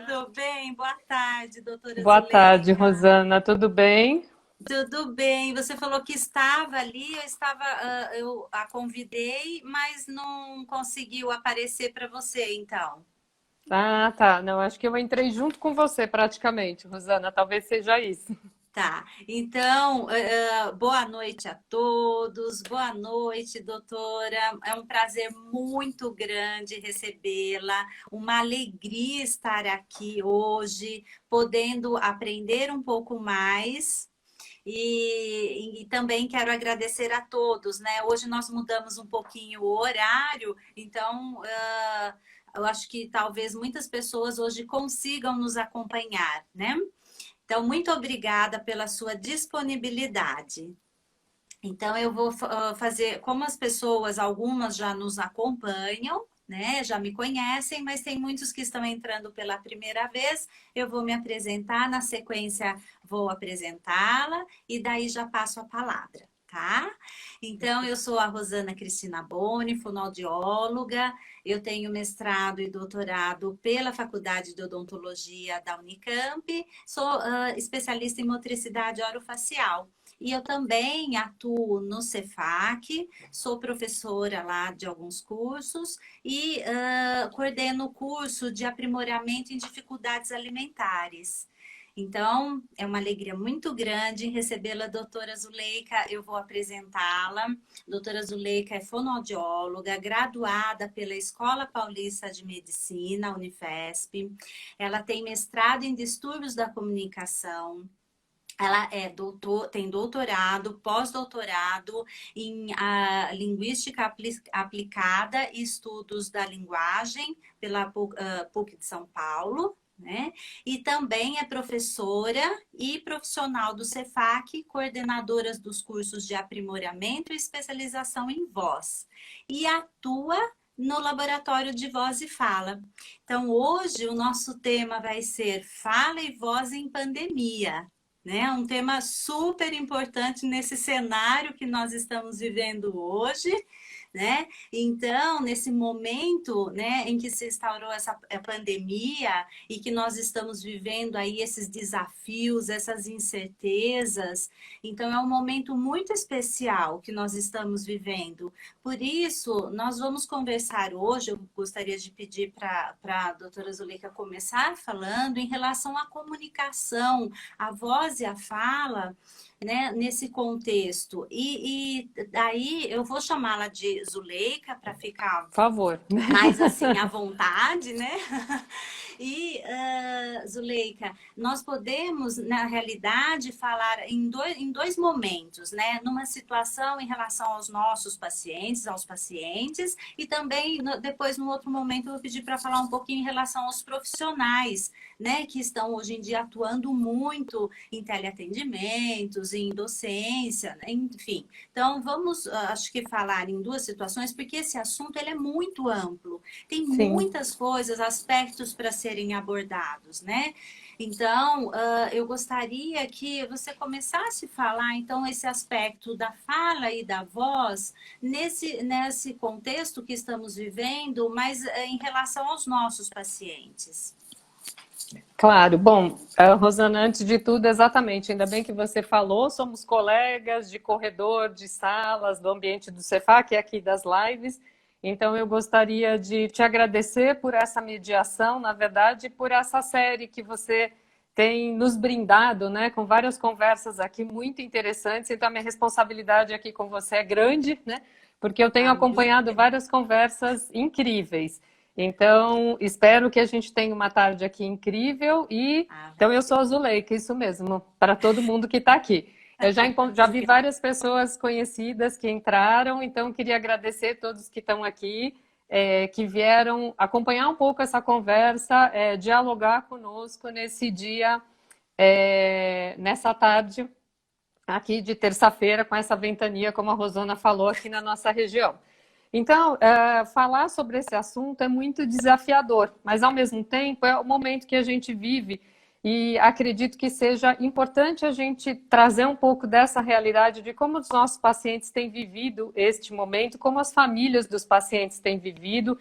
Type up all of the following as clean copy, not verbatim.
tudo bem? Boa tarde, doutora Boa tarde, Zuleika. Rosana. Tudo bem? Tudo bem? Você falou que estava ali, eu a convidei, mas não conseguiu aparecer para você, então. Ah, tá. Não, acho que eu entrei junto com você praticamente, Rosana. Talvez seja isso. Tá. Então, boa noite a todos. Boa noite, doutora. É um prazer muito grande recebê-la. Uma alegria estar aqui hoje, podendo aprender um pouco mais. E também quero agradecer a todos, né? Hoje nós mudamos um pouquinho o horário, então eu acho que talvez muitas pessoas hoje consigam nos acompanhar, né? Então, muito obrigada pela sua disponibilidade. Então, eu vou fazer, como as pessoas, algumas já nos acompanham, né? Já me conhecem, mas tem muitos que estão entrando pela primeira vez. Eu vou me apresentar, na sequência, vou apresentá-la e daí já passo a palavra. Tá? Então, eu sou a Rosana Cristina Boni, fonoaudióloga. Eu tenho mestrado e doutorado pela Faculdade de Odontologia da Unicamp. Sou especialista em motricidade orofacial. E eu também atuo no Cefac, sou professora lá de alguns cursos e coordeno o curso de aprimoramento em dificuldades alimentares. Então, é uma alegria muito grande recebê-la, doutora Zuleika. Eu vou apresentá-la. Doutora Zuleika é fonoaudióloga, graduada pela Escola Paulista de Medicina, Unifesp. Ela tem mestrado em distúrbios da comunicação. Ela tem doutorado, pós-doutorado em linguística aplicada e estudos da linguagem pela PUC de São Paulo, né? E também é professora e profissional do Cefac, coordenadora dos cursos de aprimoramento e especialização em voz. E atua no laboratório de voz e fala. Então, hoje o nosso tema vai ser Fala e Voz em Pandemia, né? Um tema super importante nesse cenário que nós estamos vivendo hoje, né? Então, nesse momento, né, em que se instaurou essa pandemia e que nós estamos vivendo aí esses desafios, essas incertezas, então é um momento muito especial que nós estamos vivendo. Por isso, nós vamos conversar hoje, eu gostaria de pedir para a doutora Zuleika começar falando em relação à comunicação, a voz e a fala, né, nesse contexto. E daí eu vou chamá-la de Zuleika para ficar Por favor. mais assim à vontade, né? E, Zuleika, nós podemos, na realidade, falar em dois momentos, né? Numa situação em relação aos nossos pacientes, aos pacientes, e também, depois, num outro momento, eu vou pedir para falar um pouquinho em relação aos profissionais, né? Que estão hoje em dia atuando muito em teleatendimentos, em docência, né? Enfim. Então, vamos, acho que falar em duas situações, porque esse assunto ele é muito amplo. Tem Sim. muitas coisas, aspectos para serem abordados, né? Então, eu gostaria que você começasse a falar, então, esse aspecto da fala e da voz nesse contexto que estamos vivendo, mas em relação aos nossos pacientes. Claro. Bom, Rosana, antes de tudo, exatamente, ainda bem que você falou, somos colegas de corredor, de salas, do ambiente do Cefac e aqui das lives. Então, eu gostaria de te agradecer por essa mediação, na verdade, por essa série que você tem nos brindado, né, com várias conversas aqui muito interessantes. Então, a minha responsabilidade aqui com você é grande, né, porque eu tenho acompanhado Amiga. várias conversas incríveis. Então, espero que a gente tenha uma tarde aqui incrível e Vai então eu sou ser. a Zuleika, isso mesmo, para todo mundo que está aqui. Eu já vi Obrigada. várias pessoas conhecidas que entraram, então queria agradecer a todos que estão aqui, que vieram acompanhar um pouco essa conversa, dialogar conosco nesse dia, nessa tarde aqui de terça-feira, com essa ventania, como a Rosana falou, aqui na nossa região. Então, falar sobre esse assunto é muito desafiador, mas ao mesmo tempo é o momento que a gente vive e acredito que seja importante a gente trazer um pouco dessa realidade de como os nossos pacientes têm vivido este momento, como as famílias dos pacientes têm vivido,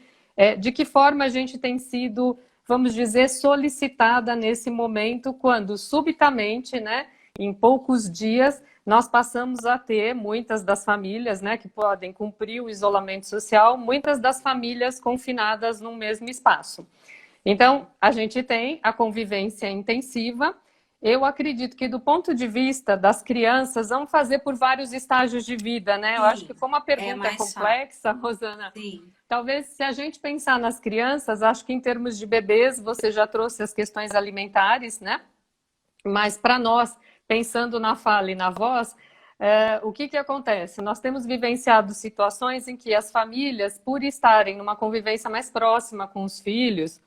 de que forma a gente tem sido vamos dizer, solicitada nesse momento, quando subitamente, né, em poucos dias, nós passamos a ter muitas das famílias, né, que podem cumprir o isolamento social, muitas das famílias confinadas no mesmo espaço. Então, a gente tem a convivência intensiva. Eu acredito que, do ponto de vista das crianças, vamos fazer por vários estágios de vida, né? Sim, Eu acho que, como a pergunta é mais complexa, Rosana, Sim. talvez, se a gente pensar nas crianças, acho que em termos de bebês, você já trouxe as questões alimentares, né? Mas para nós, pensando na fala e na voz, o que acontece? Nós temos vivenciado situações em que as famílias, por estarem numa convivência mais próxima com os filhos,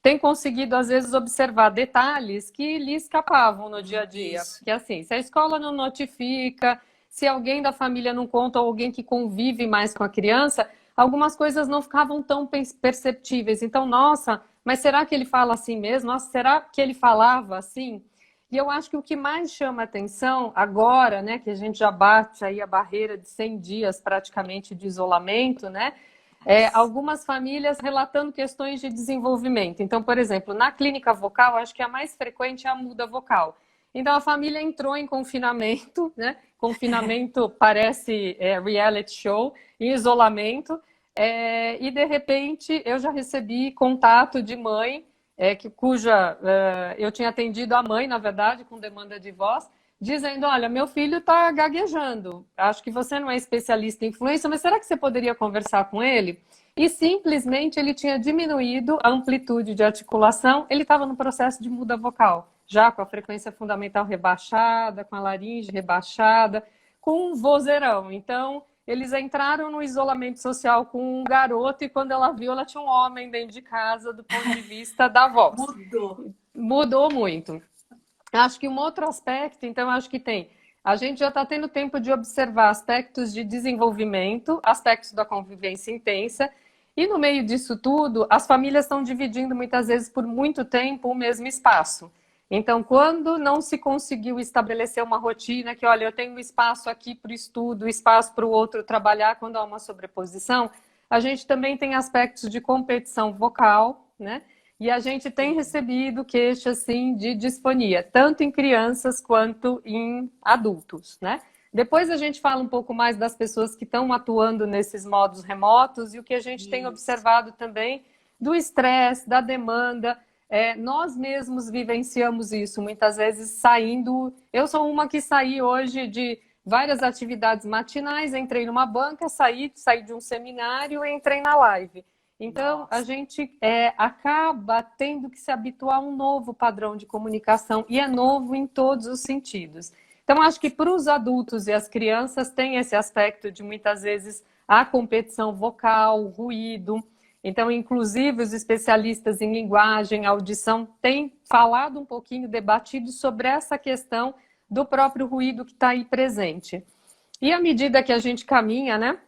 têm conseguido, às vezes, observar detalhes que lhe escapavam no dia a dia. Isso. Porque, assim, se a escola não notifica, se alguém da família não conta, ou alguém que convive mais com a criança, algumas coisas não ficavam tão perceptíveis. Então, nossa, mas será que ele fala assim mesmo? Nossa, será que ele falava assim? E eu acho que o que mais chama atenção agora, né, que a gente já bate aí a barreira de 100 dias praticamente de isolamento, né, algumas famílias relatando questões de desenvolvimento. Então, por exemplo, na clínica vocal, acho que a mais frequente é a muda vocal. Então, a família entrou em confinamento, né? Confinamento parece reality show, em isolamento, e de repente eu já recebi contato de mãe, eu tinha atendido a mãe, na verdade, com demanda de voz, dizendo, olha, meu filho está gaguejando, acho que você não é especialista em fluência, mas será que você poderia conversar com ele? E simplesmente ele tinha diminuído a amplitude de articulação, ele estava no processo de muda vocal, já com a frequência fundamental rebaixada, com a laringe rebaixada, com um vozeirão. Então, eles entraram no isolamento social com um garoto e quando ela viu, ela tinha um homem dentro de casa do ponto de vista da voz. Mudou muito. Acho que um outro aspecto, então, acho que a gente já está tendo tempo de observar aspectos de desenvolvimento, aspectos da convivência intensa, e no meio disso tudo, as famílias estão dividindo muitas vezes por muito tempo o mesmo espaço. Então, quando não se conseguiu estabelecer uma rotina que, olha, eu tenho um espaço aqui para o estudo, espaço para o outro trabalhar, quando há uma sobreposição, a gente também tem aspectos de competição vocal, né? E a gente tem recebido queixas, assim, de disfonia, tanto em crianças quanto em adultos, né? Depois a gente fala um pouco mais das pessoas que estão atuando nesses modos remotos e o que a gente tem observado também do estresse, da demanda. Nós mesmos vivenciamos isso, muitas vezes saindo... Eu sou uma que saí hoje de várias atividades matinais, entrei numa banca, saí de um seminário e entrei na live. Então, a gente acaba tendo que se habituar a um novo padrão de comunicação, e é novo em todos os sentidos. Então, acho que para os adultos e as crianças tem esse aspecto de, muitas vezes, a competição vocal, o ruído. Então, inclusive, os especialistas em linguagem, audição, têm falado um pouquinho, debatido sobre essa questão do próprio ruído que está aí presente. E à medida que a gente caminha, né,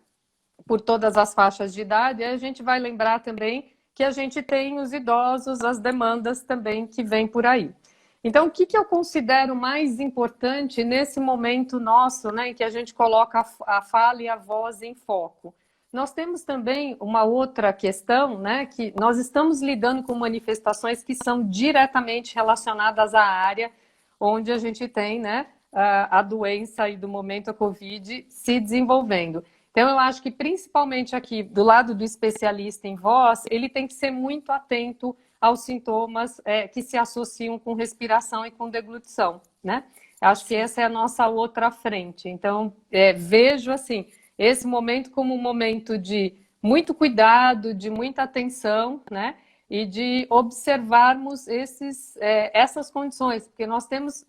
por todas as faixas de idade, a gente vai lembrar também que a gente tem os idosos, as demandas também que vêm por aí. Então, o que eu considero mais importante nesse momento nosso, né, em que a gente coloca a fala e a voz em foco? Nós temos também uma outra questão, né, que nós estamos lidando com manifestações que são diretamente relacionadas à área onde a gente tem, né, a doença e do momento a Covid se desenvolvendo. Então, eu acho que principalmente aqui, do lado do especialista em voz, ele tem que ser muito atento aos sintomas que se associam com respiração e com deglutição, né? Acho que essa é a nossa outra frente. Então, vejo, assim, esse momento como um momento de muito cuidado, de muita atenção, né? E de observarmos essas condições, porque nós temos,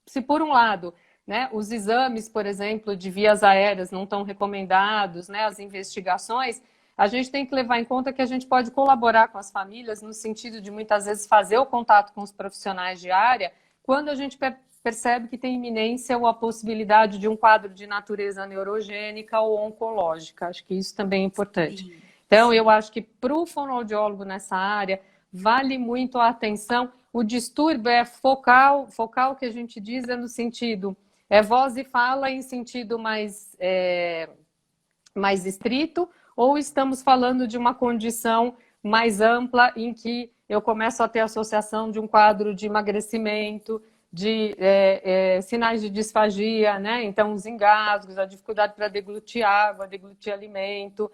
se por um lado, né, os exames, por exemplo, de vias aéreas não estão recomendados, né, as investigações, a gente tem que levar em conta que a gente pode colaborar com as famílias no sentido de, muitas vezes, fazer o contato com os profissionais de área quando a gente percebe que tem iminência ou a possibilidade de um quadro de natureza neurogênica ou oncológica. Acho que isso também é importante. Sim. Então, eu acho que para o fonoaudiólogo nessa área, vale muito a atenção. O distúrbio é focal que a gente diz é no sentido... voz e fala em sentido mais estrito, ou estamos falando de uma condição mais ampla em que eu começo a ter associação de um quadro de emagrecimento, de sinais de disfagia, né? Então, os engasgos, a dificuldade para deglutir água, deglutir alimento,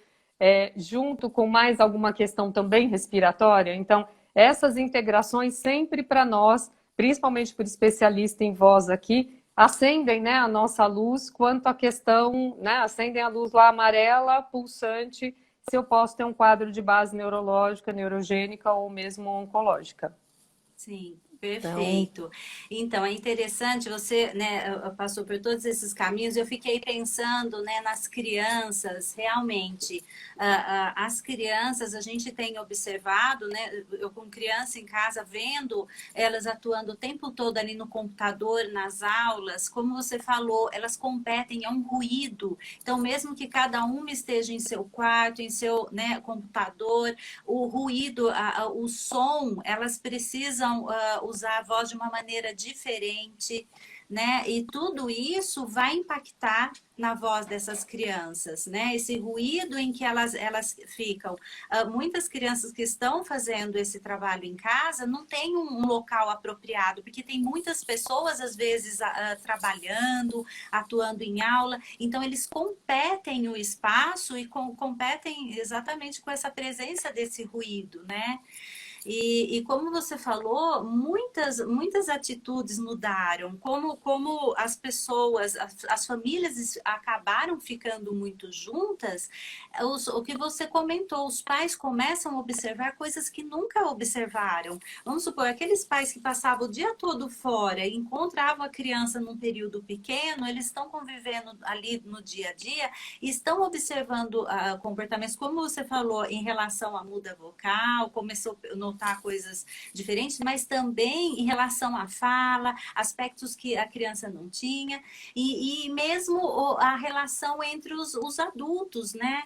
junto com mais alguma questão também respiratória. Então, essas integrações sempre para nós, principalmente por especialista em voz aqui, acendem, né, a nossa luz quanto à questão, né, acendem a luz lá amarela, pulsante, se eu posso ter um quadro de base neurológica, neurogênica ou mesmo oncológica. Sim, perfeito. Então, é interessante, você, né, passou por todos esses caminhos, eu fiquei pensando, né, nas crianças, realmente, as crianças, a gente tem observado, né, eu com criança em casa, vendo elas atuando o tempo todo ali no computador, nas aulas, como você falou, elas competem, é um ruído, então mesmo que cada uma esteja em seu quarto, em seu, né, computador, o ruído, o som, elas precisam usar a voz de uma maneira diferente, né? E tudo isso vai impactar na voz dessas crianças, né? Esse ruído em que elas ficam. Muitas crianças que estão fazendo esse trabalho em casa não têm um local apropriado, porque tem muitas pessoas, às vezes, trabalhando, atuando em aula, então eles competem o espaço e competem exatamente com essa presença desse ruído, né? E como você falou, muitas atitudes mudaram, como as pessoas, as famílias acabaram ficando muito juntas, o que você comentou, os pais começam a observar coisas que nunca observaram. Vamos supor, aqueles pais que passavam o dia todo fora e encontravam a criança num período pequeno, eles estão convivendo ali no dia a dia e estão observando comportamentos, como você falou, em relação à muda vocal, começou a notar coisas diferentes, mas também em relação à fala, aspectos que a criança não tinha, e mesmo a relação entre os adultos, né?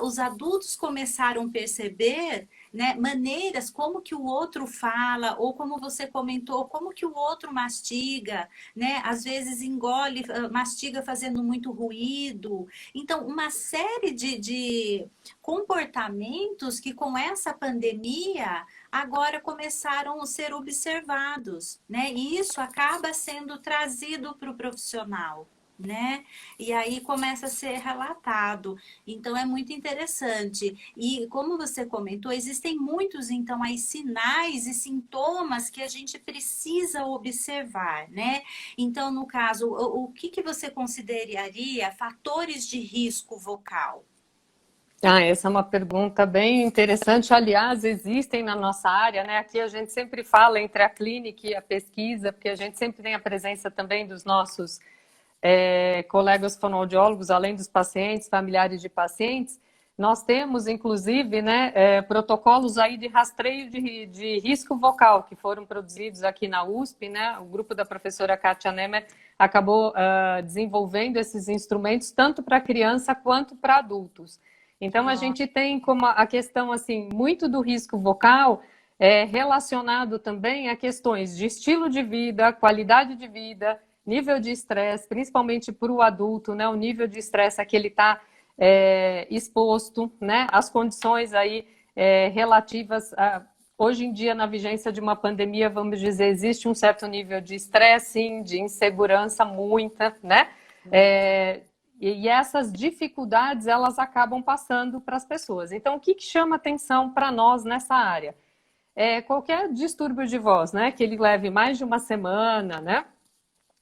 Os adultos começaram a perceber, né, maneiras como que o outro fala, ou como você comentou, como que o outro mastiga, né? Às vezes engole, mastiga fazendo muito ruído. Então, uma série de comportamentos que com essa pandemia agora começaram a ser observados, né? E isso acaba sendo trazido para o profissional, né? E aí começa a ser relatado. Então é muito interessante. E como você comentou, existem muitos então aí sinais e sintomas que a gente precisa observar, né? Então, no caso, o que você consideraria fatores de risco vocal? Essa é uma pergunta bem interessante. Aliás, existem na nossa área, né? Aqui a gente sempre fala entre a clínica e a pesquisa, porque a gente sempre tem a presença também dos nossos colegas fonoaudiólogos, além dos pacientes, familiares de pacientes. Nós temos, inclusive, né, protocolos aí de rastreio de risco vocal que foram produzidos aqui na USP, né? O grupo da professora Kátia Nemer acabou desenvolvendo esses instrumentos tanto para criança quanto para adultos. Então, a gente tem como a questão, assim, muito do risco vocal relacionado também a questões de estilo de vida, qualidade de vida, nível de estresse, principalmente para o adulto, né? O nível de estresse a que ele está exposto, né? As condições aí relativas a... Hoje em dia, na vigência de uma pandemia, vamos dizer, existe um certo nível de estresse, sim, de insegurança, muita, né? E essas dificuldades, elas acabam passando para as pessoas. Então, o que chama atenção para nós nessa área? Qualquer distúrbio de voz, né? Que ele leve mais de uma semana, né?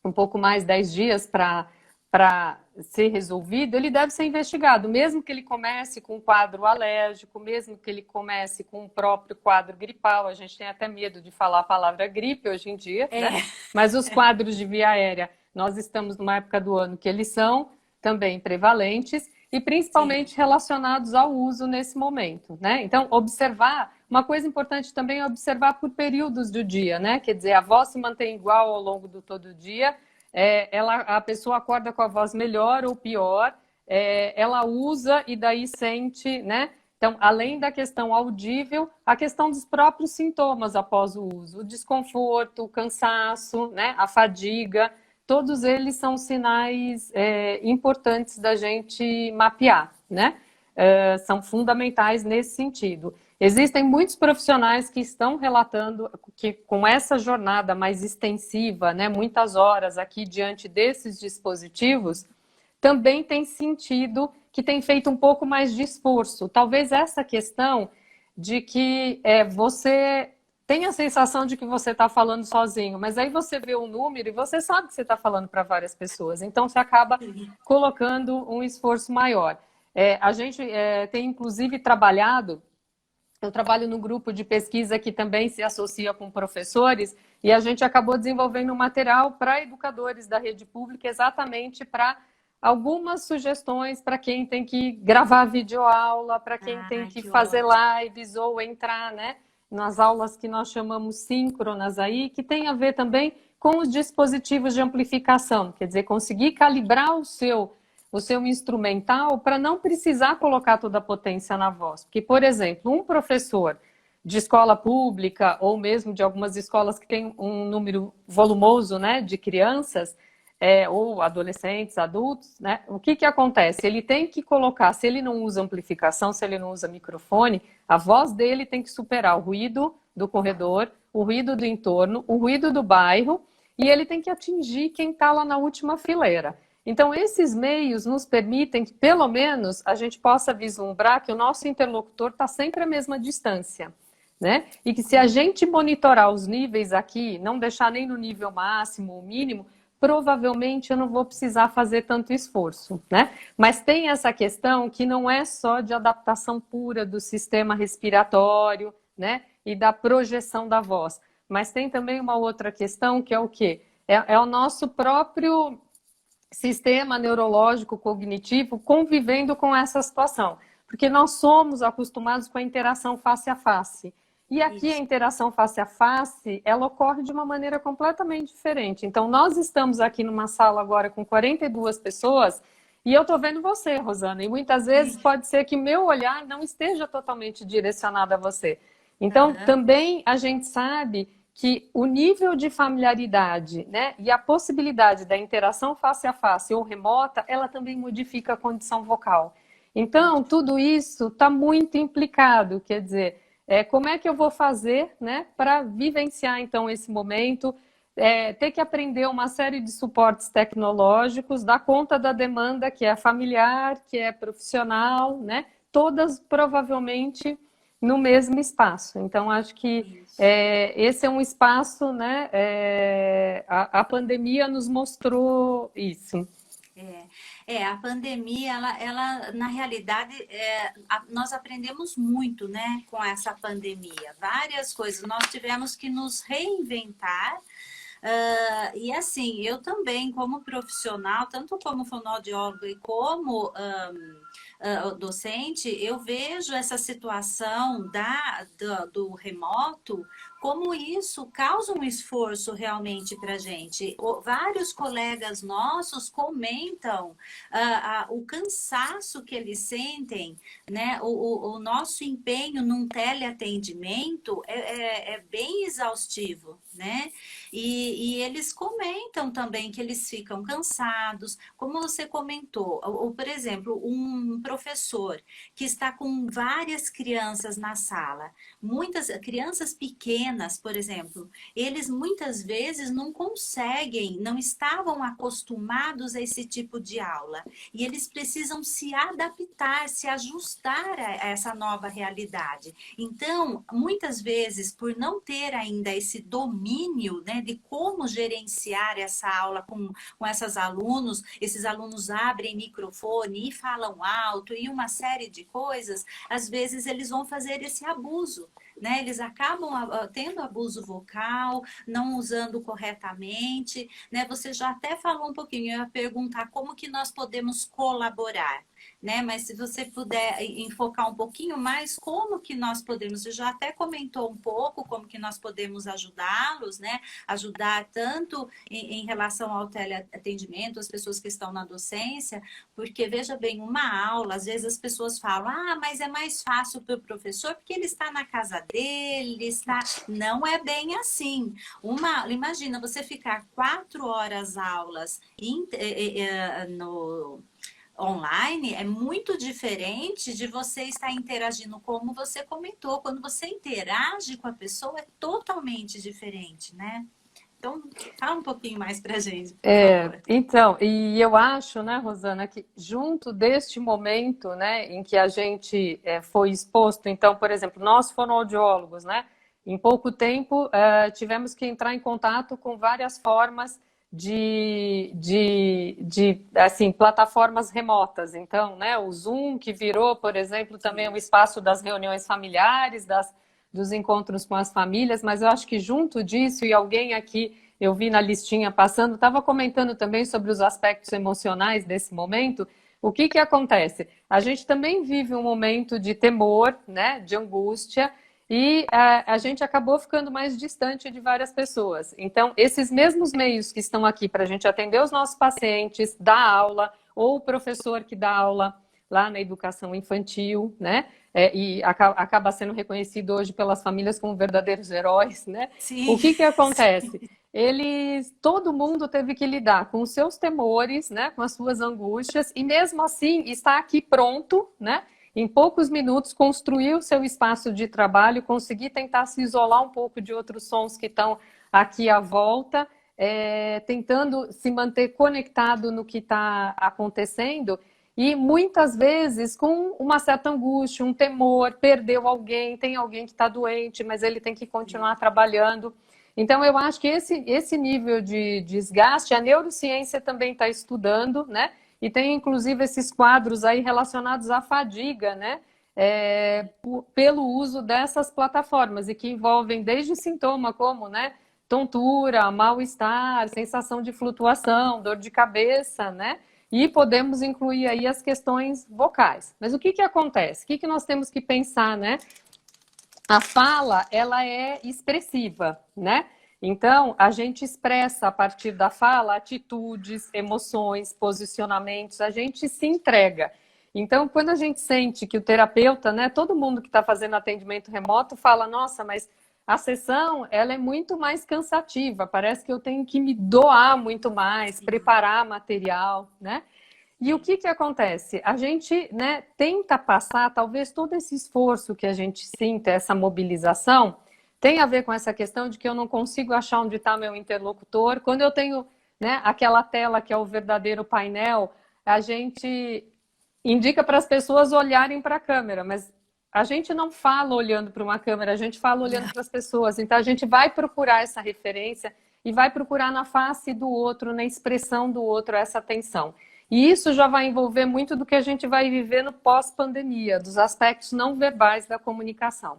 Um pouco mais, 10 dias para ser resolvido, ele deve ser investigado, mesmo que ele comece com um quadro alérgico, mesmo que ele comece com o próprio quadro gripal. A gente tem até medo de falar a palavra gripe hoje em dia, né? Mas os quadros de via aérea, nós estamos numa época do ano que eles são também prevalentes e principalmente relacionados ao uso nesse momento, né? Então, observar, uma coisa importante também é observar por períodos do dia, né? Quer dizer, a voz se mantém igual ao longo do todo o dia, a pessoa acorda com a voz melhor ou pior, ela usa e daí sente, né? Então, além da questão audível, a questão dos próprios sintomas após o uso, o desconforto, o cansaço, né? A fadiga, todos eles são sinais importantes da gente mapear, né? São fundamentais nesse sentido. Existem muitos profissionais que estão relatando que com essa jornada mais extensiva, né, muitas horas aqui diante desses dispositivos, também tem sentido que tem feito um pouco mais de esforço. Talvez essa questão de que você tem a sensação de que você está falando sozinho, mas aí você vê o número e você sabe que você está falando para várias pessoas. Então, você acaba colocando um esforço maior. A gente tem, inclusive, trabalhado. Eu trabalho num grupo de pesquisa que também se associa com professores e a gente acabou desenvolvendo um material para educadores da rede pública exatamente para algumas sugestões para quem tem que gravar videoaula, para quem tem que que fazer ótimo. lives ou entrar, né, nas aulas que nós chamamos síncronas aí, que tem a ver também com os dispositivos de amplificação, quer dizer, conseguir calibrar o seu instrumental para não precisar colocar toda a potência na voz. Porque, por exemplo, um professor de escola pública ou mesmo de algumas escolas que tem um número volumoso, né, de crianças, ou adolescentes, adultos, né, o que acontece? Ele tem que colocar, se ele não usa amplificação, se ele não usa microfone, a voz dele tem que superar o ruído do corredor, o ruído do entorno, o ruído do bairro, e ele tem que atingir quem está lá na última fileira. Então, esses meios nos permitem que, pelo menos, a gente possa vislumbrar que o nosso interlocutor está sempre à mesma distância, né? E que se a gente monitorar os níveis aqui, não deixar nem no nível máximo ou mínimo, provavelmente eu não vou precisar fazer tanto esforço, né? Mas tem essa questão que não é só de adaptação pura do sistema respiratório, né? E da projeção da voz, mas tem também uma outra questão que é o quê? É o nosso próprio sistema neurológico cognitivo convivendo com essa situação, porque nós somos acostumados com a interação face a face. E aqui a Isso. interação face a face, ela ocorre de uma maneira completamente diferente. Então, nós estamos aqui numa sala agora com 42 pessoas e eu estou vendo você, Rosana, e muitas vezes pode ser que meu olhar não esteja totalmente direcionado a você. Então, Aham. também a gente sabe que o nível de familiaridade, né, e a possibilidade da interação face a face ou remota, ela também modifica a condição vocal. Então, tudo isso está muito implicado, quer dizer, como é que eu vou fazer, né, para vivenciar, então, esse momento, ter que aprender uma série de suportes tecnológicos, dar conta da demanda que é familiar, que é profissional, né, todas provavelmente no mesmo espaço. Então, acho que Isso. esse é um espaço, né? A pandemia nos mostrou isso. A pandemia, na realidade, nós aprendemos muito, né, com essa pandemia. Várias coisas. Nós tivemos que nos reinventar. E assim, eu também, como profissional, tanto como fonoaudióloga e como docente, eu vejo essa situação do remoto, como isso causa um esforço realmente para a gente. Vários colegas nossos comentam o cansaço que eles sentem, né? O nosso empenho num teleatendimento é bem exaustivo, né? E eles comentam também que eles ficam cansados, como você comentou, ou por exemplo, um professor que está com várias crianças na sala, muitas crianças pequenas, por exemplo, eles muitas vezes não conseguem, não estavam acostumados a esse tipo de aula e eles precisam se adaptar, se ajustar a essa nova realidade. Então, muitas vezes, por não ter ainda esse domínio, né, de como gerenciar essa aula com esses alunos abrem microfone e falam alto e uma série de coisas, às vezes eles vão fazer esse abuso, né? Eles acabam tendo abuso vocal, não usando corretamente, né? Você já até falou um pouquinho, eu ia perguntar como que nós podemos colaborar, né? Mas se você puder enfocar um pouquinho mais, como que nós podemos, você já até comentou um pouco como que nós podemos ajudá-los, né? Ajudar tanto em relação ao teleatendimento, as pessoas que estão na docência, porque veja bem, uma aula, às vezes as pessoas falam, mas é mais fácil para o professor porque ele está na casa dele, ele está... Não é bem assim. Imagina você ficar 4 horas aulas no online é muito diferente de você estar interagindo, como você comentou. Quando você interage com a pessoa, é totalmente diferente, né? Então, fala um pouquinho mais pra gente, por favor. Então, e eu acho, né, Rosana, que junto deste momento, né, em que a gente foi exposto, então, por exemplo, nós fonoaudiólogos, né, em pouco tempo tivemos que entrar em contato com várias formas assim, plataformas remotas. Então, né, o Zoom, que virou, por exemplo, também o espaço das reuniões familiares, dos encontros com as famílias, mas eu acho que junto disso, e alguém aqui eu vi na listinha passando, estava comentando também sobre os aspectos emocionais desse momento. O que que acontece? A gente também vive um momento de temor, né, de angústia, e a gente acabou ficando mais distante de várias pessoas. Então, esses mesmos meios que estão aqui para a gente atender os nossos pacientes, dar aula, ou o professor que dá aula lá na educação infantil, né? E acaba sendo reconhecido hoje pelas famílias como verdadeiros heróis, né? O Sim, que que acontece? Todo mundo teve que lidar com os seus temores, né, com as suas angústias, e mesmo assim está aqui pronto, né, em poucos minutos construir o seu espaço de trabalho, conseguir tentar se isolar um pouco de outros sons que estão aqui à volta, tentando se manter conectado no que está acontecendo, e muitas vezes com uma certa angústia, um temor, perdeu alguém, tem alguém que está doente, mas ele tem que continuar trabalhando. Então, eu acho que esse nível de desgaste, a neurociência também está estudando, né? E tem, inclusive, esses quadros aí relacionados à fadiga, né? Pelo uso dessas plataformas, e que envolvem desde sintoma como, né? Tontura, mal-estar, sensação de flutuação, dor de cabeça, né? E podemos incluir aí as questões vocais. Mas o que que acontece? O que que nós temos que pensar, né? A fala, ela é expressiva, né? Então, a gente expressa a partir da fala atitudes, emoções, posicionamentos, a gente se entrega. Então, quando a gente sente que o terapeuta, né, todo mundo que está fazendo atendimento remoto fala, nossa, mas a sessão, ela é muito mais cansativa, parece que eu tenho que me doar muito mais, preparar material, né? E o que que acontece? A gente, né, tenta passar, talvez todo esse esforço que a gente sinta, essa mobilização, tem a ver com essa questão de que eu não consigo achar onde está meu interlocutor. Quando eu tenho, né, aquela tela que é o verdadeiro painel, a gente indica para as pessoas olharem para a câmera, mas a gente não fala olhando para uma câmera, a gente fala olhando para as pessoas. Então a gente vai procurar essa referência e vai procurar na face do outro, na expressão do outro, essa atenção. E isso já vai envolver muito do que a gente vai viver no pós-pandemia, dos aspectos não verbais da comunicação.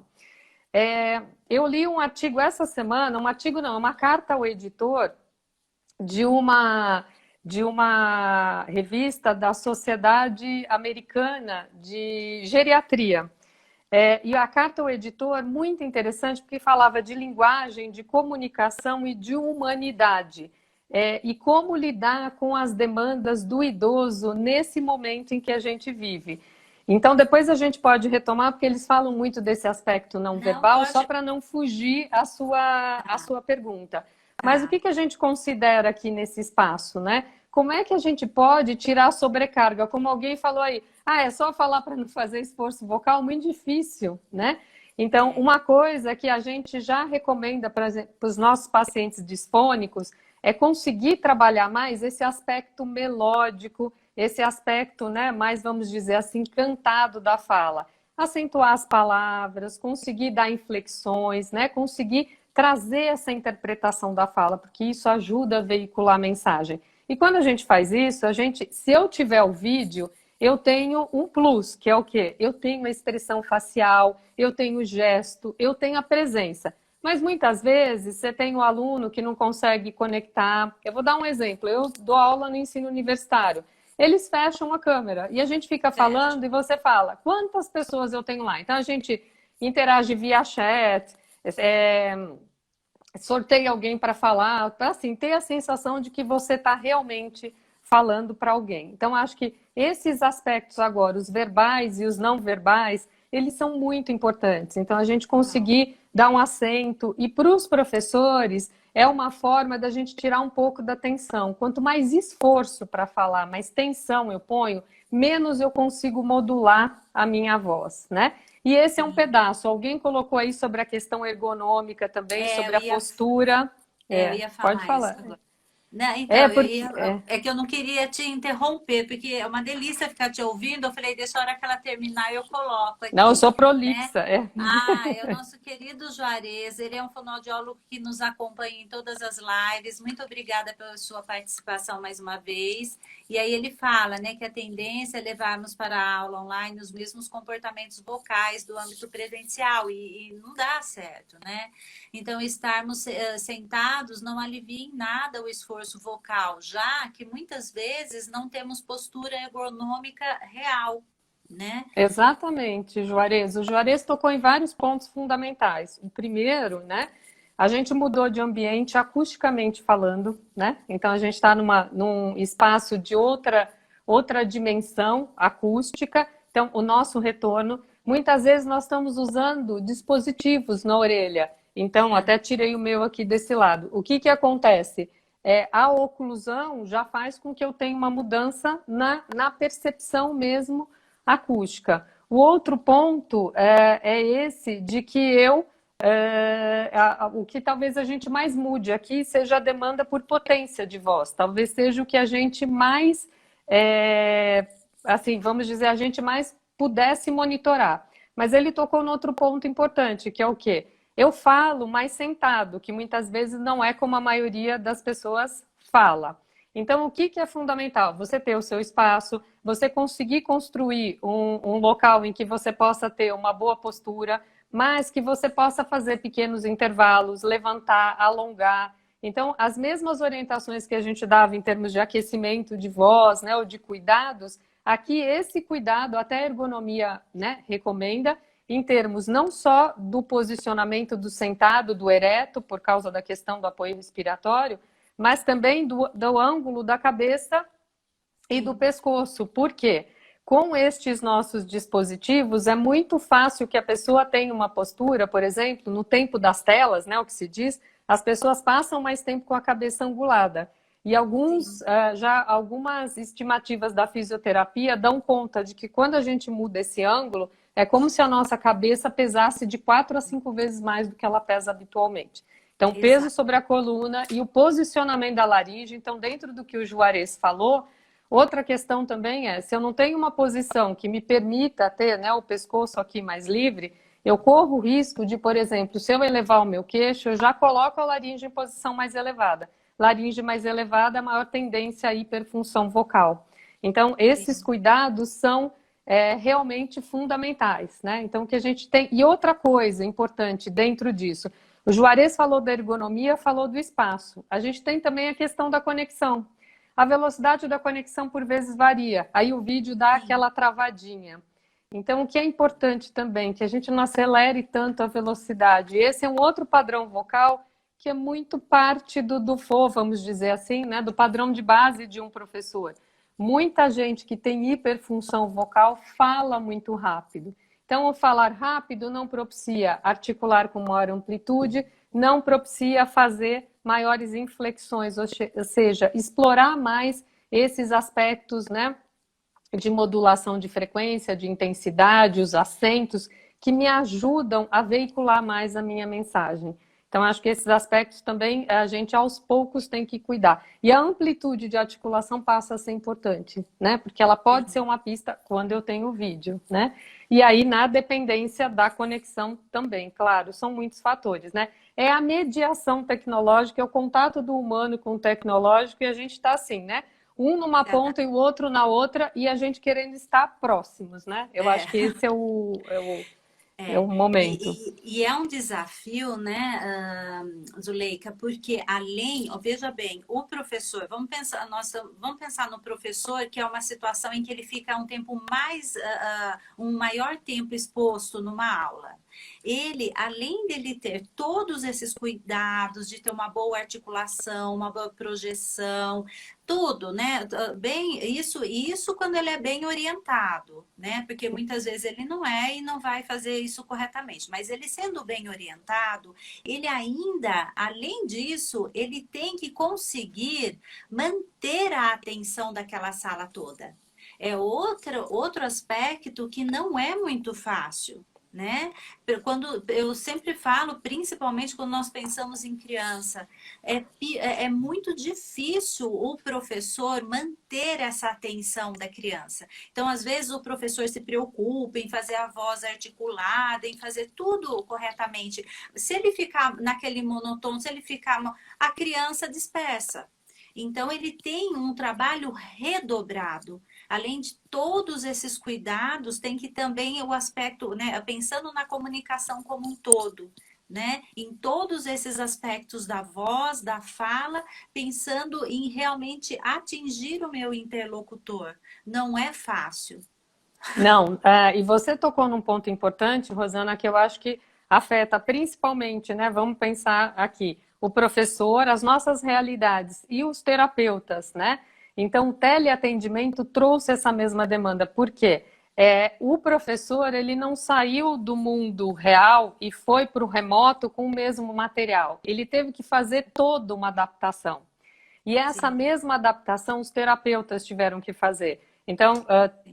Eu li um artigo essa semana, um artigo não, uma carta ao editor de uma revista da Sociedade Americana de Geriatria. E a carta ao editor, muito interessante, porque falava de linguagem, de comunicação e de humanidade. E como lidar com as demandas do idoso nesse momento em que a gente vive. Então, depois a gente pode retomar, porque eles falam muito desse aspecto não verbal, pode. só para não fugir a sua pergunta. Mas o Tá. que a gente considera aqui nesse espaço, né? Como é que a gente pode tirar a sobrecarga? Como alguém falou aí, é só falar para não fazer esforço vocal? Muito difícil, né? Então, uma coisa que a gente já recomenda para os nossos pacientes disfônicos é conseguir trabalhar mais esse aspecto melódico, esse aspecto, né, mais, vamos dizer assim, cantado da fala. Acentuar as palavras, conseguir dar inflexões, né, conseguir trazer essa interpretação da fala, porque isso ajuda a veicular a mensagem. E quando a gente faz isso, se eu tiver o vídeo, eu tenho um plus, que é o quê? Eu tenho a expressão facial, eu tenho o gesto, eu tenho a presença. Mas muitas vezes você tem um aluno que não consegue conectar. Eu vou dar um exemplo. Eu dou aula no ensino universitário. Eles fecham a câmera e a gente fica falando e você fala, quantas pessoas eu tenho lá? Então a gente interage via chat, sorteia alguém para falar, para assim, ter a sensação de que você está realmente falando para alguém. Então, acho que esses aspectos agora, os verbais e os não verbais, eles são muito importantes. Então, a gente conseguir dar um acento, e para os professores, é uma forma da gente tirar um pouco da tensão. Quanto mais esforço para falar, mais tensão eu ponho, menos eu consigo modular a minha voz, né? E esse é um pedaço. Alguém colocou aí sobre a questão ergonômica também, sobre a postura. Eu ia Pode falar isso falar. agora. Né? É Então, porque é que eu não queria te interromper, porque é uma delícia ficar te ouvindo. Eu falei, deixa a hora que ela terminar, eu coloco não, eu aqui, sou né? prolixa, Ah, é o nosso querido Juarez, ele é um fonoaudiólogo que nos acompanha em todas as lives. Muito obrigada pela sua participação mais uma vez. E aí ele fala, né, que a tendência é levarmos para a aula online os mesmos comportamentos vocais do âmbito presencial e não dá certo, né? Então, estarmos sentados não alivia em nada o esforço vocal, já que muitas vezes não temos postura ergonômica real, né? exatamente, Juarez. O Juarez tocou em vários pontos fundamentais. O primeiro, né? A gente mudou de ambiente acusticamente falando, né? Então a gente está num espaço de outra dimensão acústica. Então, o nosso retorno, muitas vezes nós estamos usando dispositivos na orelha. Então, até tirei o meu aqui desse lado. O que acontece? A oclusão já faz com que eu tenha uma mudança na percepção mesmo acústica. O outro ponto é esse de que o que talvez a gente mais mude aqui seja a demanda por potência de voz. Talvez seja o que a gente mais, assim, vamos dizer, a gente mais pudesse monitorar. Mas ele tocou no outro ponto importante, que é o quê? Eu falo mais sentado, que muitas vezes não é como a maioria das pessoas fala. Então, o que é fundamental? Você ter o seu espaço, você conseguir construir um local em que você possa ter uma boa postura, mas que você possa fazer pequenos intervalos, levantar, alongar. Então, as mesmas orientações que a gente dava em termos de aquecimento de voz, né, ou de cuidados, aqui esse cuidado, até a ergonomia, né, recomenda, em termos não só do posicionamento do sentado, do ereto, por causa da questão do apoio respiratório, mas também do ângulo da cabeça e do pescoço. Por quê? Com estes nossos dispositivos, é muito fácil que a pessoa tenha uma postura, por exemplo, no tempo das telas, né, o que se diz, as pessoas passam mais tempo com a cabeça angulada. E algumas estimativas da fisioterapia dão conta de que quando a gente muda esse ângulo, é como se a nossa cabeça pesasse de 4 a 5 vezes mais do que ela pesa habitualmente. Então, peso sobre a coluna e o posicionamento da laringe. Então, dentro do que o Juarez falou, outra questão também é, se eu não tenho uma posição que me permita ter, né, o pescoço aqui mais livre, eu corro o risco de, por exemplo, se eu elevar o meu queixo, eu já coloco a laringe em posição mais elevada. Laringe mais elevada, maior tendência à hiperfunção vocal. Então, esses cuidados são realmente fundamentais, né? Então, que a gente tem... E outra coisa importante dentro disso, o Juarez falou da ergonomia, falou do espaço. A gente tem também a questão da conexão. A velocidade da conexão, por vezes, varia. Aí o vídeo dá aquela travadinha. Então, o que é importante também, que a gente não acelere tanto a velocidade. Esse é um outro padrão vocal que é muito parte do FO, vamos dizer assim, né? Do padrão de base de um professor. Muita gente que tem hiperfunção vocal fala muito rápido. Então, o falar rápido não propicia articular com maior amplitude, não propicia fazer maiores inflexões, ou seja, explorar mais esses aspectos, né, de modulação de frequência, de intensidade, os acentos, que me ajudam a veicular mais a minha mensagem. Então, acho que esses aspectos também a gente, aos poucos, tem que cuidar. E a amplitude de articulação passa a ser importante, né? Porque ela pode ser uma pista quando eu tenho vídeo, né? E aí, na dependência da conexão também, claro, são muitos fatores, né? É a mediação tecnológica, é o contato do humano com o tecnológico, e a gente está assim, né? Um numa ponta e o outro na outra, e a gente querendo estar próximos, né? Eu acho que esse é o momento. E é um desafio, né, Zuleika, porque além, ó, veja bem, o professor, vamos pensar no professor, que é uma situação em que ele fica um maior tempo exposto numa aula. Ele, além dele ter todos esses cuidados de ter uma boa articulação, uma boa projeção, tudo, né? Bem, isso quando ele é bem orientado, né? Porque muitas vezes ele não é e não vai fazer isso corretamente. Mas ele sendo bem orientado, ele ainda, além disso, ele tem que conseguir manter a atenção daquela sala toda. é outro aspecto que não é muito fácil, né? Quando eu sempre falo, principalmente quando nós pensamos em criança, é muito difícil o professor manter essa atenção da criança. Então, às vezes, o professor se preocupa em fazer a voz articulada, em fazer tudo corretamente. Se ele ficar naquele monotônico, se ele ficar, a criança dispersa. Então, ele tem um trabalho redobrado. Além de todos esses cuidados, tem que também o aspecto, né, pensando na comunicação como um todo, né, em todos esses aspectos da voz, da fala, pensando em realmente atingir o meu interlocutor. Não é fácil. Não, e você tocou num ponto importante, Rosana, que eu acho que afeta principalmente, né? Vamos pensar aqui, o professor, as nossas realidades e os terapeutas, né? Então, o teleatendimento trouxe essa mesma demanda. Por quê? O professor, ele não saiu do mundo real e foi para o remoto com o mesmo material. Ele teve que fazer toda uma adaptação. E essa Sim. mesma adaptação os terapeutas tiveram que fazer. Então,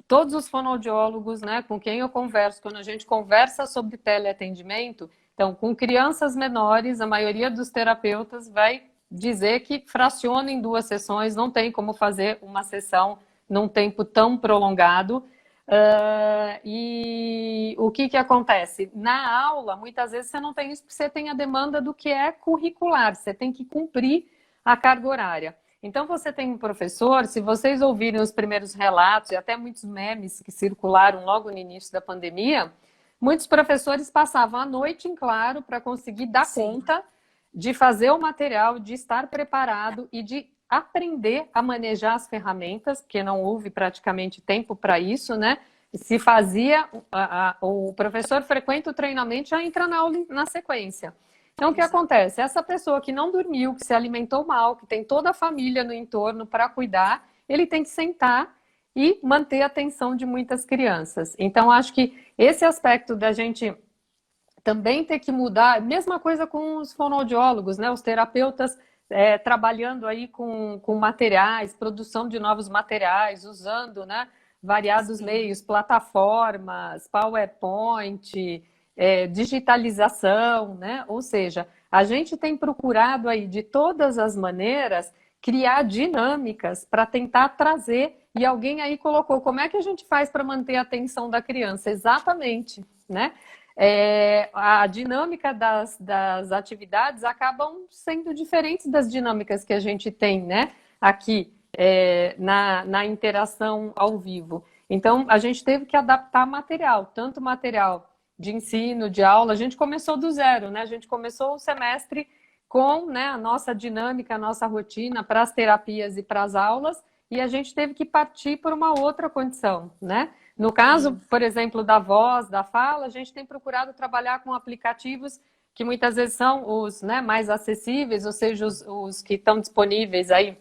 todos os fonoaudiólogos, né, com quem eu converso, quando a gente conversa sobre teleatendimento, então, com crianças menores, a maioria dos terapeutas vai dizer que fraciona em 2 sessões, não tem como fazer uma sessão num tempo tão prolongado. E o que acontece? Na aula, muitas vezes você não tem isso, porque você tem a demanda do que é curricular, você tem que cumprir a carga horária. Então, você tem um professor, se vocês ouvirem os primeiros relatos e até muitos memes que circularam logo no início da pandemia, muitos professores passavam a noite em claro para conseguir dar Sim. conta de fazer o material, de estar preparado e de aprender a manejar as ferramentas, porque não houve praticamente tempo para isso, né? Se fazia, o professor frequenta o treinamento, já entra na aula na sequência. Então, o que Exato. acontece? Essa pessoa que não dormiu, que se alimentou mal, que tem toda a família no entorno para cuidar, ele tem que sentar e manter a atenção de muitas crianças. Então, acho que esse aspecto da gente também ter que mudar, mesma coisa com os fonoaudiólogos, né? Os terapeutas trabalhando aí com materiais, produção de novos materiais, usando, né, variados Sim. meios, plataformas, PowerPoint, digitalização, né? Ou seja, a gente tem procurado aí de todas as maneiras criar dinâmicas para tentar trazer, e alguém aí colocou, como é que a gente faz para manter a atenção da criança? Exatamente, né? A dinâmica das atividades acabam sendo diferentes das dinâmicas que a gente tem, né, aqui na interação ao vivo. Então, a gente teve que adaptar material, tanto material de ensino, de aula, a gente começou do zero, né? A gente começou o semestre com, né, a nossa dinâmica, a nossa rotina para as terapias e para as aulas, e a gente teve que partir para uma outra condição, né? No caso, Sim. por exemplo, da voz, da fala, a gente tem procurado trabalhar com aplicativos que muitas vezes são os, né, mais acessíveis, ou seja, os que estão disponíveis aí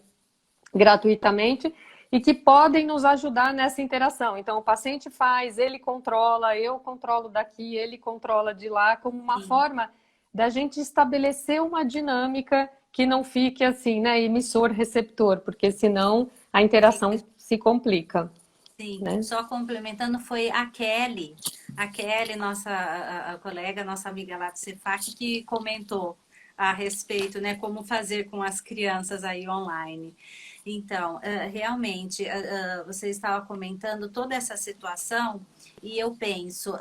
gratuitamente e que podem nos ajudar nessa interação. Então, o paciente faz, ele controla, eu controlo daqui, ele controla de lá, como uma Sim. forma da gente estabelecer uma dinâmica que não fique assim, né, emissor-receptor, porque senão a interação se complica. Sim, Né? só complementando, foi a Kelly, nossa a colega, nossa amiga lá do Cefac, que comentou a respeito, né, como fazer com as crianças aí online. Então, realmente, você estava comentando toda essa situação e eu penso,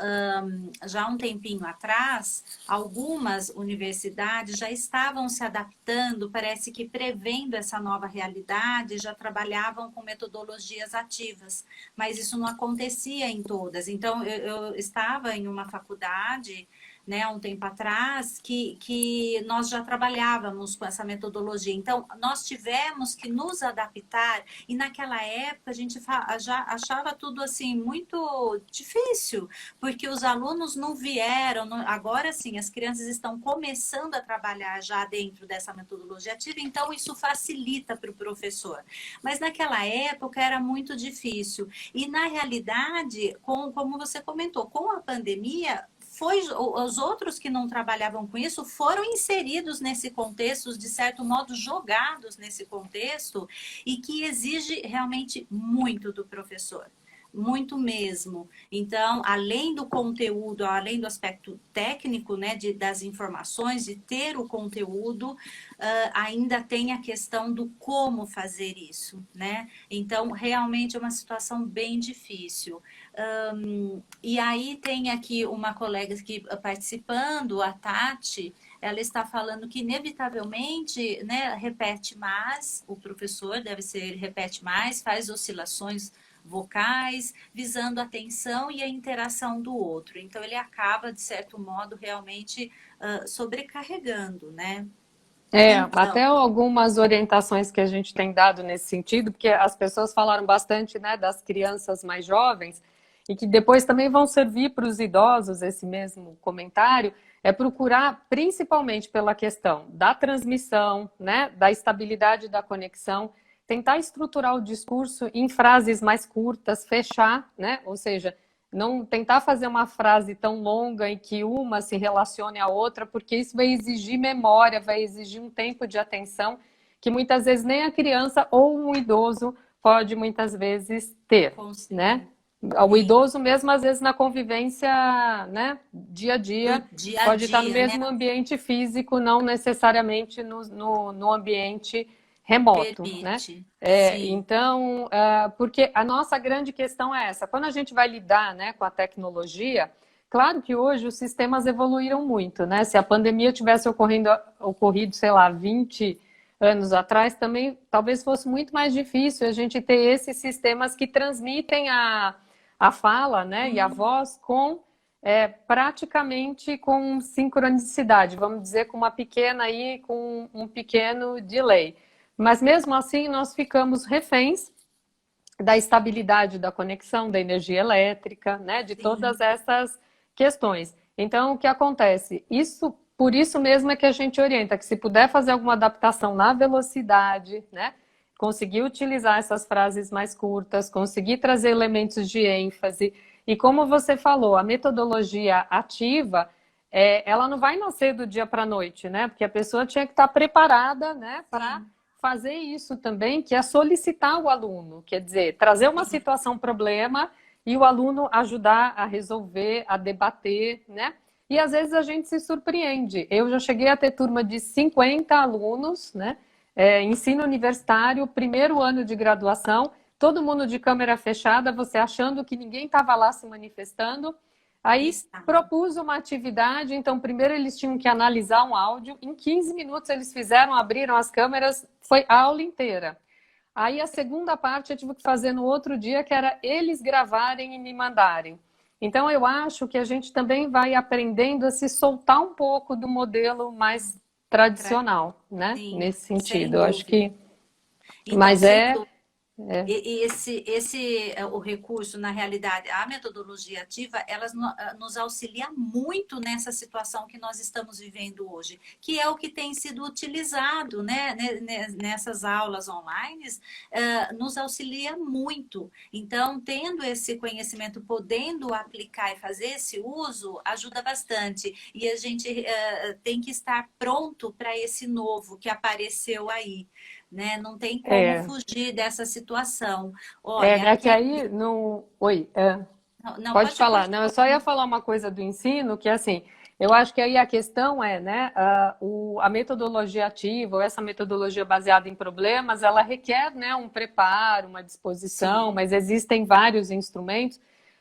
já há um tempinho atrás, algumas universidades já estavam se adaptando, parece que prevendo essa nova realidade, já trabalhavam com metodologias ativas, mas isso não acontecia em todas. Então, eu estava em uma faculdade, né, há um tempo atrás, que nós já trabalhávamos com essa metodologia. Então, nós tivemos que nos adaptar, e naquela época a gente já achava tudo assim muito difícil, porque os alunos não vieram. Agora sim, as crianças estão começando a trabalhar já dentro dessa metodologia ativa, então isso facilita para o professor. Mas naquela época era muito difícil. E na realidade, como você comentou, com a pandemia, os outros que não trabalhavam com isso foram inseridos nesse contexto, de certo modo jogados nesse contexto, e que exige realmente muito do professor. muito mesmo. Então, além do conteúdo, além do aspecto técnico, né, das informações, de ter o conteúdo, ainda tem a questão do como fazer isso, né? Então, realmente é uma situação bem difícil. E aí tem aqui uma colega que participando, a Tati, ela está falando que inevitavelmente, né, repete mais, o professor deve ser, ele repete mais, faz oscilações vocais, visando a atenção e a interação do outro. Então, ele acaba, de certo modo, realmente sobrecarregando, né? Então, Até algumas orientações que a gente tem dado nesse sentido, porque as pessoas falaram bastante, né, das crianças mais jovens, e que depois também vão servir para os idosos esse mesmo comentário, é procurar, principalmente pela questão da transmissão, né, da estabilidade da conexão, tentar estruturar o discurso em frases mais curtas, fechar, né, ou seja, não tentar fazer uma frase tão longa em que uma se relacione à outra, porque isso vai exigir memória, vai exigir um tempo de atenção que muitas vezes nem a criança ou um idoso pode muitas vezes ter, né? O idoso mesmo, às vezes, na convivência, né, dia a dia, pode estar no mesmo ambiente físico, não necessariamente no ambiente remoto, né? Então, porque a nossa grande questão é essa. Quando a gente vai lidar, né, com a tecnologia, claro que hoje os sistemas evoluíram muito, né? Se a pandemia tivesse ocorrido, sei lá, 20 anos atrás, também talvez fosse muito mais difícil a gente ter esses sistemas que transmitem a fala, né, e a voz praticamente com sincronicidade, vamos dizer, com uma pequena aí, com um pequeno delay. Mas mesmo assim, nós ficamos reféns da estabilidade da conexão, da energia elétrica, né? De todas essas questões. Então, o que acontece? Por isso mesmo é que a gente orienta que se puder fazer alguma adaptação na velocidade, né? Conseguir utilizar essas frases mais curtas, conseguir trazer elementos de ênfase. E como você falou, a metodologia ativa, ela não vai nascer do dia para a noite, né? Porque a pessoa tinha que estar preparada, né? Para fazer isso também, que é solicitar o aluno, quer dizer, trazer uma situação, problema, e o aluno ajudar a resolver, a debater, né? E às vezes a gente se surpreende. Eu já cheguei a ter turma de 50 alunos, né? Ensino universitário, primeiro ano de graduação, todo mundo de câmera fechada, você achando que ninguém estava lá se manifestando. Aí propus uma atividade, então primeiro eles tinham que analisar um áudio, em 15 minutos eles fizeram, abriram as câmeras, foi a aula inteira. Aí a segunda parte eu tive que fazer no outro dia, que era eles gravarem e me mandarem. Então eu acho que a gente também vai aprendendo a se soltar um pouco do modelo mais tradicional, né? Sim, nesse sentido, eu acho que... Então, mas e esse o recurso, na realidade, a metodologia ativa, elas nos auxilia muito nessa situação que nós estamos vivendo hoje, que é o que tem sido utilizado, né, nessas aulas online, nos auxilia muito. Então, tendo esse conhecimento, podendo aplicar e fazer esse uso, ajuda bastante. E a gente tem que estar pronto para esse novo que apareceu aí. Né? Não tem como fugir dessa situação. Olha, que aí não... Oi, não, pode falar. Não, eu só ia falar uma coisa do ensino, que assim, eu acho que aí a questão é, né, a metodologia ativa, ou essa metodologia baseada em problemas, ela requer, né, um preparo, uma disposição, mas existem vários instrumentos.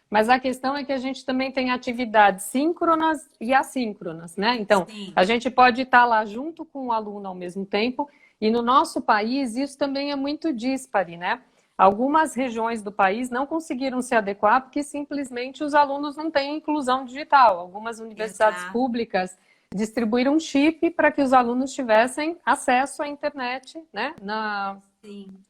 Mas a questão é que a gente também tem atividades síncronas e assíncronas, né? Então, a gente pode estar lá junto com o aluno ao mesmo tempo, e no nosso país isso também é muito díspare, né? Algumas regiões do país não conseguiram se adequar porque simplesmente os alunos não têm inclusão digital. Algumas universidades públicas distribuíram um chip para que os alunos tivessem acesso à internet, né?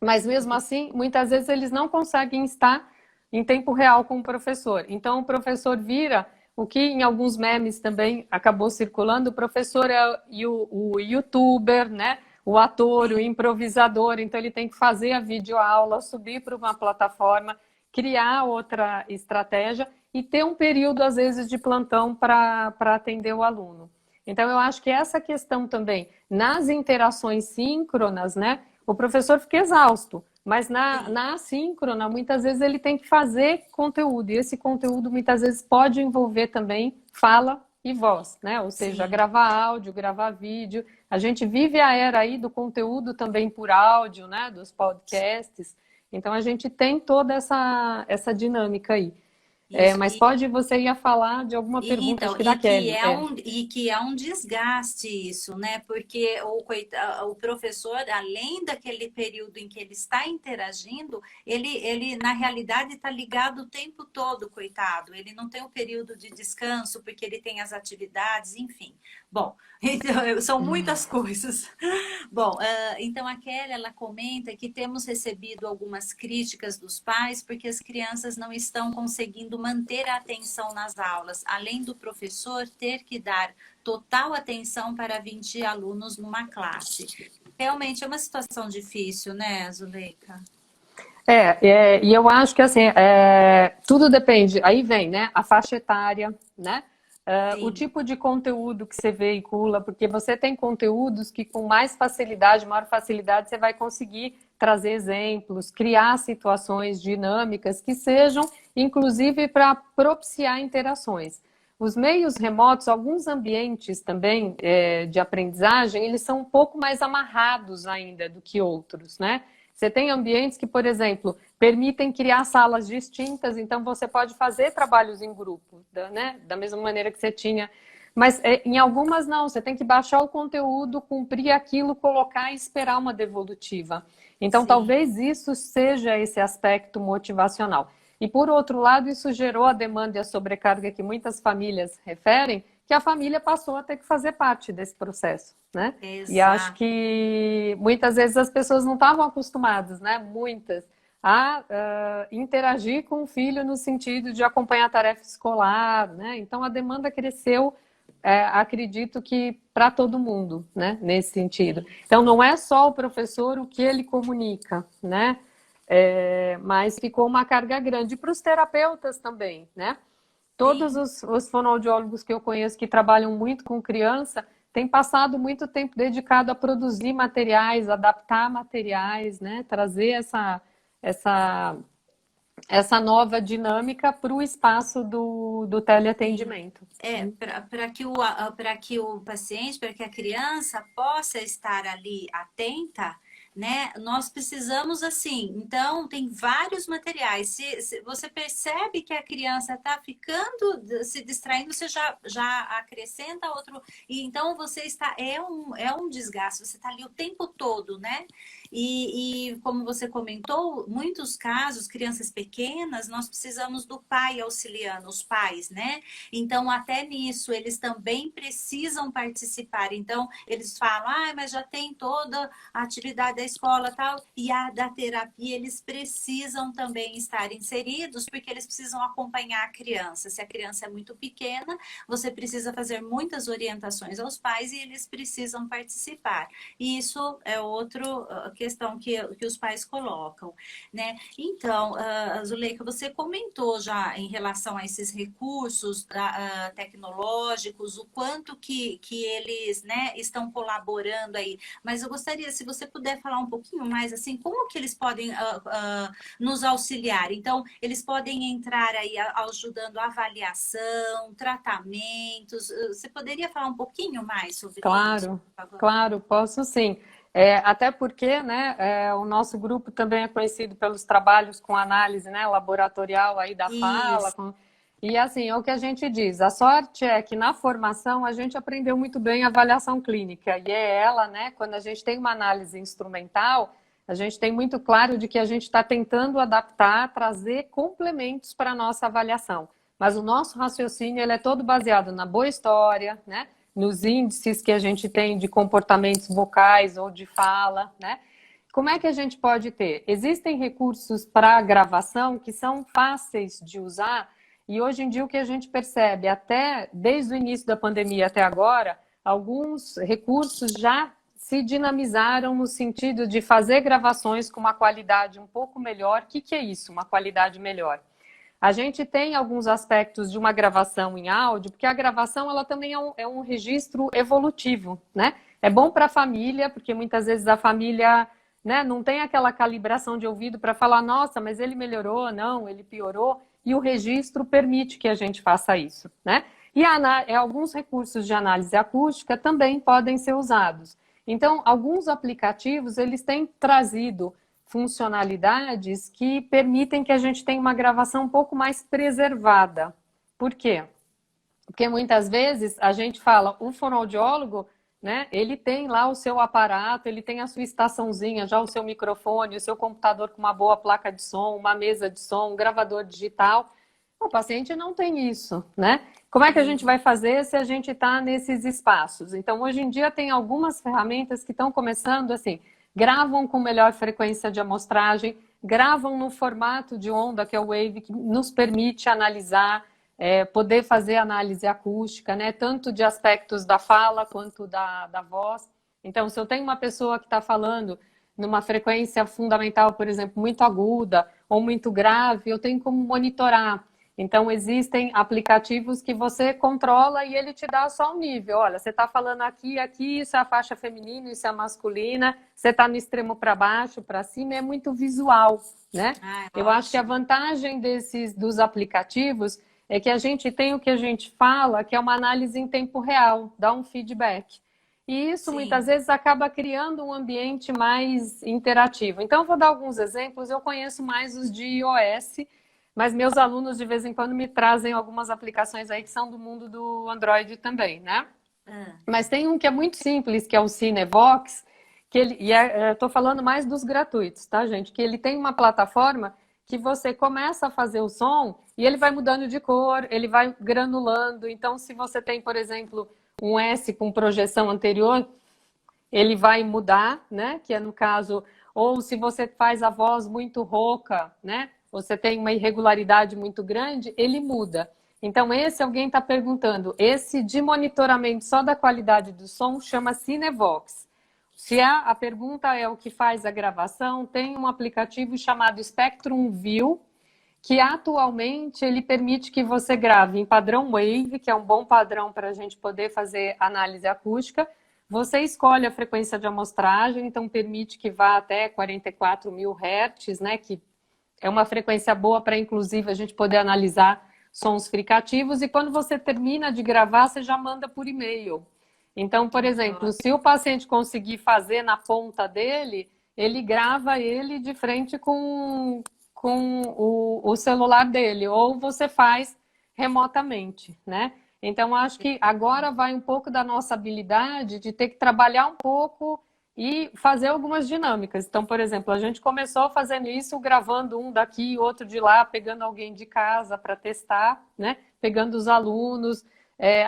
Mas mesmo assim, muitas vezes eles não conseguem estar em tempo real com o professor. Então, o professor vira o que em alguns memes também acabou circulando, o professor é o youtuber, né? O ator, o improvisador, então ele tem que fazer a videoaula, subir para uma plataforma, criar outra estratégia e ter um período, às vezes, de plantão para atender o aluno. Então, eu acho que essa questão também, nas interações síncronas, né? O professor fica exausto, Mas sim, na assíncrona, muitas vezes ele tem que fazer conteúdo, e esse conteúdo muitas vezes pode envolver também fala e voz, né? Ou seja, sim. gravar áudio, gravar vídeo. A gente vive a era aí do conteúdo também por áudio, né? Dos podcasts. Então a gente tem toda essa dinâmica aí. Isso. Mas pode, você ia falar de alguma pergunta, acho Então, que da Kelly. e que é um desgaste isso, né? Porque o professor, além daquele período em que ele está interagindo, ele na realidade está ligado o tempo todo, coitado. Ele não tem um período de descanso, porque ele tem as atividades, enfim. Bom, então, são muitas coisas. Bom, então a Kelly, ela comenta que temos recebido algumas críticas dos pais porque as crianças não estão conseguindo manter a atenção nas aulas, além do professor ter que dar total atenção para 20 alunos numa classe. Realmente é uma situação difícil, né, Zuleika? E eu acho que assim, tudo depende, aí vem, né, a faixa etária, né, o Sim, tipo de conteúdo que você veicula, porque você tem conteúdos que com mais facilidade, maior facilidade, você vai conseguir trazer exemplos, criar situações dinâmicas que sejam, inclusive, para propiciar interações. Os meios remotos, alguns ambientes também de aprendizagem, eles são um pouco mais amarrados ainda do que outros, né? Você tem ambientes que, por exemplo, permitem criar salas distintas, então você pode fazer trabalhos em grupo, né? Da mesma maneira que você tinha. Mas em algumas não, você tem que baixar o conteúdo, cumprir aquilo, colocar e esperar uma devolutiva. Então, sim. talvez isso seja esse aspecto motivacional. E, por outro lado, isso gerou a demanda e a sobrecarga que muitas famílias referem, que a família passou a ter que fazer parte desse processo, né? E acho Exato. que muitas vezes as pessoas não estavam acostumadas, né? Muitas, a interagir com o filho no sentido de acompanhar a tarefa escolar, né? Então a demanda cresceu, acredito que para todo mundo, né? Nesse sentido. Sim, Então não é só o professor o que ele comunica, né? Mas ficou uma carga grande para os terapeutas também, né? Todos sim. os fonoaudiólogos que eu conheço que trabalham muito com criança têm passado muito tempo dedicado a produzir materiais, adaptar materiais, né? Trazer essa, essa nova dinâmica para o espaço do Sim. teleatendimento. Para que o paciente, para que a criança possa estar ali atenta, né? Nós precisamos assim. Então, tem vários materiais. Se você percebe que a criança está ficando, se distraindo, você já acrescenta outro. E então você está. É um desgaste, você está ali o tempo todo, né? Como você comentou, muitos casos, crianças pequenas, nós precisamos do pai auxiliando, os pais, né? Então, até nisso, eles também precisam participar. Então, eles falam, ah, mas já tem toda a atividade da escola tal, e a da terapia, eles precisam também estar inseridos, porque eles precisam acompanhar a criança. Se a criança é muito pequena, você precisa fazer muitas orientações aos pais e eles precisam participar. E isso é outra questão que os pais colocam, né? Então, Zuleika, você comentou já em relação a esses recursos tecnológicos, o quanto que eles, né, estão colaborando aí. Mas eu gostaria, se você puder falar um pouquinho mais, assim, como que eles podem nos auxiliar? Então, eles podem entrar aí ajudando a avaliação, tratamentos. Você poderia falar um pouquinho mais sobre isso, Claro, por favor? claro, posso sim. Até porque, né, o nosso grupo também é conhecido pelos trabalhos com análise, né, laboratorial aí da fala. Isso, E assim, é o que a gente diz. A sorte é que na formação a gente aprendeu muito bem a avaliação clínica. E é ela, né, quando a gente tem uma análise instrumental, a gente tem muito claro de que a gente está tentando adaptar, trazer complementos para a nossa avaliação. Mas o nosso raciocínio ele é todo baseado na boa história, né? Nos índices que a gente tem de comportamentos vocais ou de fala, né? Como é que a gente pode ter? Existem recursos para gravação que são fáceis de usar e hoje em dia o que a gente percebe, até desde o início da pandemia até agora, alguns recursos já se dinamizaram no sentido de fazer gravações com uma qualidade um pouco melhor. O que é isso, uma qualidade melhor? A gente tem alguns aspectos de uma gravação em áudio, porque a gravação ela também é um registro evolutivo, né? É bom para a família, porque muitas vezes a família né? Não tem aquela calibração de ouvido para falar, nossa, mas ele melhorou, não, ele piorou, e o registro permite que a gente faça isso, né? E alguns recursos de análise acústica também podem ser usados. Então, alguns aplicativos, eles têm trazido funcionalidades que permitem que a gente tenha uma gravação um pouco mais preservada. Por quê? Porque muitas vezes a gente fala, o fonoaudiólogo, né, ele tem lá o seu aparato, ele tem a sua estaçãozinha, já o seu microfone, o seu computador com uma boa placa de som, uma mesa de som, um gravador digital. O paciente não tem isso, né? Como é que a gente vai fazer se a gente está nesses espaços? Então, hoje em dia tem algumas ferramentas que estão começando assim, gravam com melhor frequência de amostragem, gravam no formato de onda, que é o Wave, que nos permite analisar, poder fazer análise acústica, né? Tanto de aspectos da fala quanto da voz. Então, se eu tenho uma pessoa que está falando numa frequência fundamental, por exemplo, muito aguda ou muito grave, eu tenho como monitorar. Então, existem aplicativos que você controla e ele te dá só um nível. Olha, você está falando aqui, isso é a faixa feminina, isso é a masculina, você está no extremo para baixo, para cima, é muito visual, né? Eu acho que a vantagem dos aplicativos é que a gente tem o que a gente fala, que é uma análise em tempo real, dá um feedback. E isso, muitas vezes, acaba criando um ambiente mais interativo. Então, eu vou dar alguns exemplos. Eu conheço mais os de iOS, mas meus alunos, de vez em quando, me trazem algumas aplicações aí que são do mundo do Android também, né? Mas tem um que é muito simples, que é o Cinevox, que estou falando mais dos gratuitos, tá, gente? Que ele tem uma plataforma que você começa a fazer o som e ele vai mudando de cor, ele vai granulando. Então, se você tem, por exemplo, um S com projeção anterior, ele vai mudar, né? Que é no caso, ou se você faz a voz muito rouca, né? Você tem uma irregularidade muito grande, ele muda. Então, alguém está perguntando, esse de monitoramento só da qualidade do som chama Cinevox. Se a pergunta é o que faz a gravação, tem um aplicativo chamado Spectrum View, que atualmente ele permite que você grave em padrão Wave, que é um bom padrão para a gente poder fazer análise acústica. Você escolhe a frequência de amostragem, então permite que vá até 44.000 Hz, né, que é uma frequência boa para, inclusive, a gente poder analisar sons fricativos. E quando você termina de gravar, você já manda por e-mail. Então, por exemplo, se o paciente conseguir fazer na ponta dele, ele grava ele de frente com o celular dele, ou você faz remotamente, né? Então, acho que agora vai um pouco da nossa habilidade de ter que trabalhar um pouco e fazer algumas dinâmicas. Então, por exemplo, a gente começou fazendo isso, gravando um daqui, outro de lá, pegando alguém de casa para testar, né? Pegando os alunos.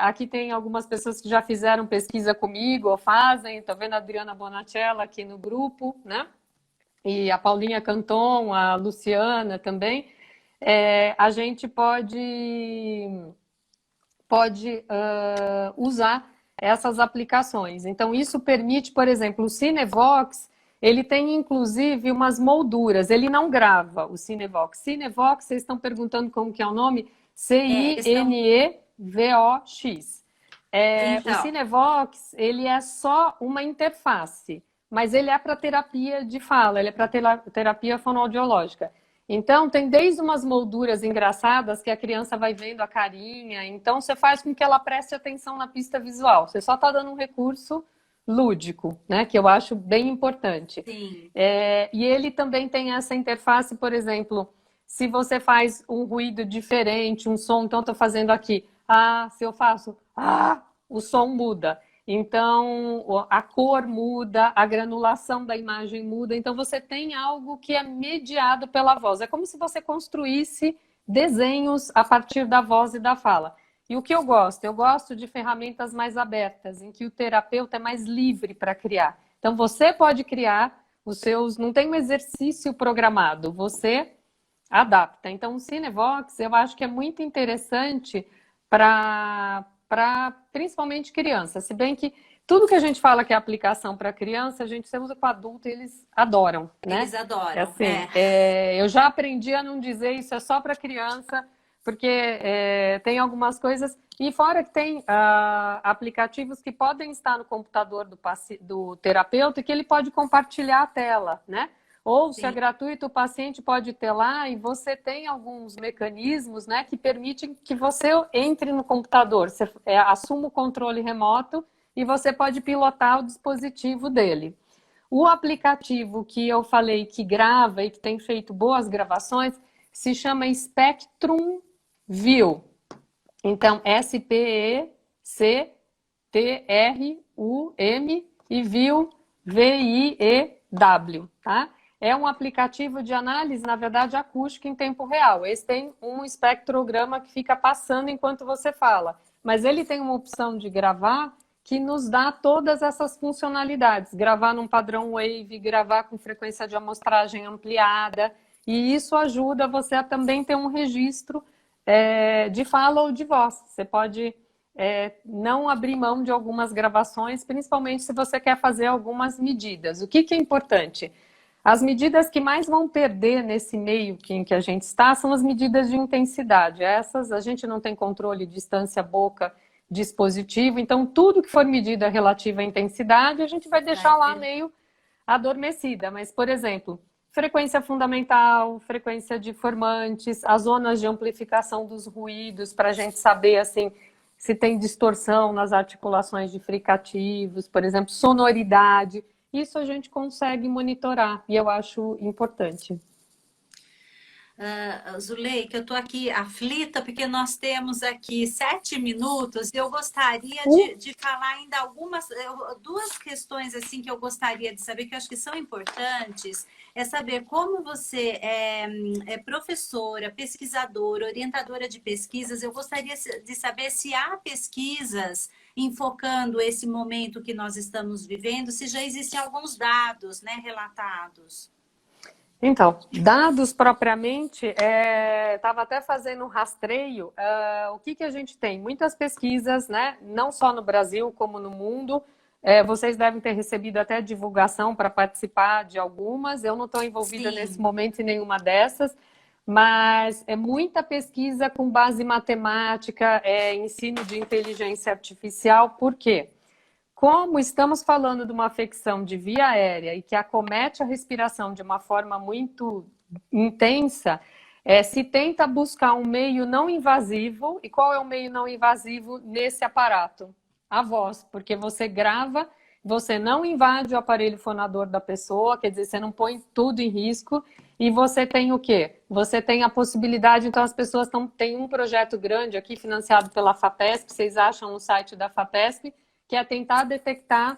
Aqui tem algumas pessoas que já fizeram pesquisa comigo, ou fazem, estou vendo a Adriana Bonatella aqui no grupo, né? E a Paulinha Canton, a Luciana também. A gente pode usar essas aplicações. Então, isso permite, por exemplo, o Cinevox, ele tem inclusive umas molduras, ele não grava o Cinevox. Cinevox, vocês estão perguntando como que é o nome? Cinevox. Então. O Cinevox, ele é só uma interface, mas ele é para terapia de fala, ele é para terapia fonoaudiológica. Então, tem desde umas molduras engraçadas que a criança vai vendo a carinha, então você faz com que ela preste atenção na pista visual. Você só está dando um recurso lúdico, né? Que eu acho bem importante. Sim. E ele também tem essa interface, por exemplo, se você faz um ruído diferente, um som, então estou fazendo aqui, se eu faço, o som muda. Então, a cor muda, a granulação da imagem muda. Então, você tem algo que é mediado pela voz. É como se você construísse desenhos a partir da voz e da fala. E o que eu gosto? Eu gosto de ferramentas mais abertas, em que o terapeuta é mais livre para criar. Então, você pode criar os seus... Não tem um exercício programado, você adapta. Então, o Cinevox, eu acho que é muito interessante para principalmente criança, se bem que tudo que a gente fala que é aplicação para criança, a gente usa com adulto e eles adoram, né? Eles adoram, eu já aprendi a não dizer isso é só para criança, porque tem algumas coisas, e fora que tem aplicativos que podem estar no computador do terapeuta e que ele pode compartilhar a tela, né? Ou se é Sim. gratuito, o paciente pode ter lá e você tem alguns mecanismos, né, que permitem que você entre no computador, você assuma o controle remoto e você pode pilotar o dispositivo dele. O aplicativo que eu falei que grava e que tem feito boas gravações se chama Spectrum View. Então, Spectrum e View, VIEW, tá? É um aplicativo de análise, na verdade, acústica em tempo real. Esse tem um espectrograma que fica passando enquanto você fala. Mas ele tem uma opção de gravar que nos dá todas essas funcionalidades. Gravar num padrão wave, gravar com frequência de amostragem ampliada. E isso ajuda você a também ter um registro de fala ou de voz. Você pode não abrir mão de algumas gravações, principalmente se você quer fazer algumas medidas. O que é importante? As medidas que mais vão perder nesse meio em que a gente está são as medidas de intensidade. Essas a gente não tem controle de distância boca, dispositivo, então tudo que for medida relativa à intensidade a gente vai deixar lá meio adormecida. Mas, por exemplo, frequência fundamental, frequência de formantes, as zonas de amplificação dos ruídos, para a gente saber assim, se tem distorção nas articulações de fricativos, por exemplo, sonoridade. Isso a gente consegue monitorar e eu acho importante. Zuleika, eu estou aqui aflita porque nós temos aqui 7 minutos e eu gostaria de falar ainda duas questões assim que eu gostaria de saber, que eu acho que são importantes, é saber como você é professora, pesquisadora, orientadora de pesquisas. Eu gostaria de saber se há pesquisas enfocando esse momento que nós estamos vivendo, se já existem alguns dados, né, relatados. Então, dados propriamente, estava até fazendo um rastreio, o que a gente tem? Muitas pesquisas, né, não só no Brasil como no mundo, vocês devem ter recebido até divulgação para participar de algumas, eu não estou envolvida nesse momento em nenhuma dessas, mas é muita pesquisa com base matemática, ensino de inteligência artificial. Por quê? Como estamos falando de uma afecção de via aérea e que acomete a respiração de uma forma muito intensa, se tenta buscar um meio não invasivo. E qual é o meio não invasivo nesse aparato? A voz, porque você grava, você não invade o aparelho fonador da pessoa, quer dizer, você não põe tudo em risco. E você tem o quê? Você tem a possibilidade, então as pessoas têm um projeto grande aqui, financiado pela FAPESP, vocês acham no site da FAPESP, que é tentar detectar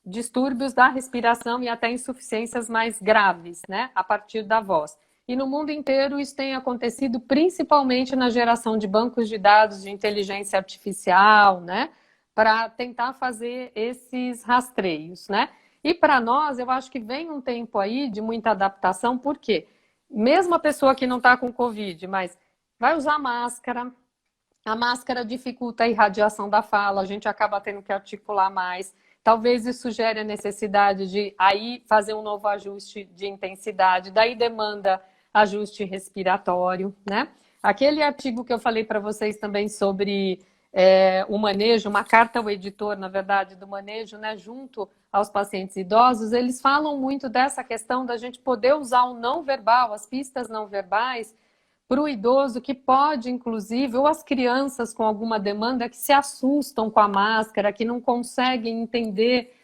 distúrbios da respiração e até insuficiências mais graves, né, a partir da voz. E no mundo inteiro isso tem acontecido principalmente na geração de bancos de dados de inteligência artificial, né, para tentar fazer esses rastreios, né. E para nós, eu acho que vem um tempo aí de muita adaptação, porque mesmo a pessoa que não está com Covid, mas vai usar máscara, a máscara dificulta a irradiação da fala, a gente acaba tendo que articular mais. Talvez isso gere a necessidade de aí fazer um novo ajuste de intensidade, daí demanda ajuste respiratório, né? Aquele artigo que eu falei para vocês também sobre o manejo, uma carta ao editor, na verdade, do manejo, né, junto aos pacientes idosos, eles falam muito dessa questão da gente poder usar o não verbal, as pistas não verbais, para o idoso que pode, inclusive, ou as crianças com alguma demanda que se assustam com a máscara, que não conseguem entender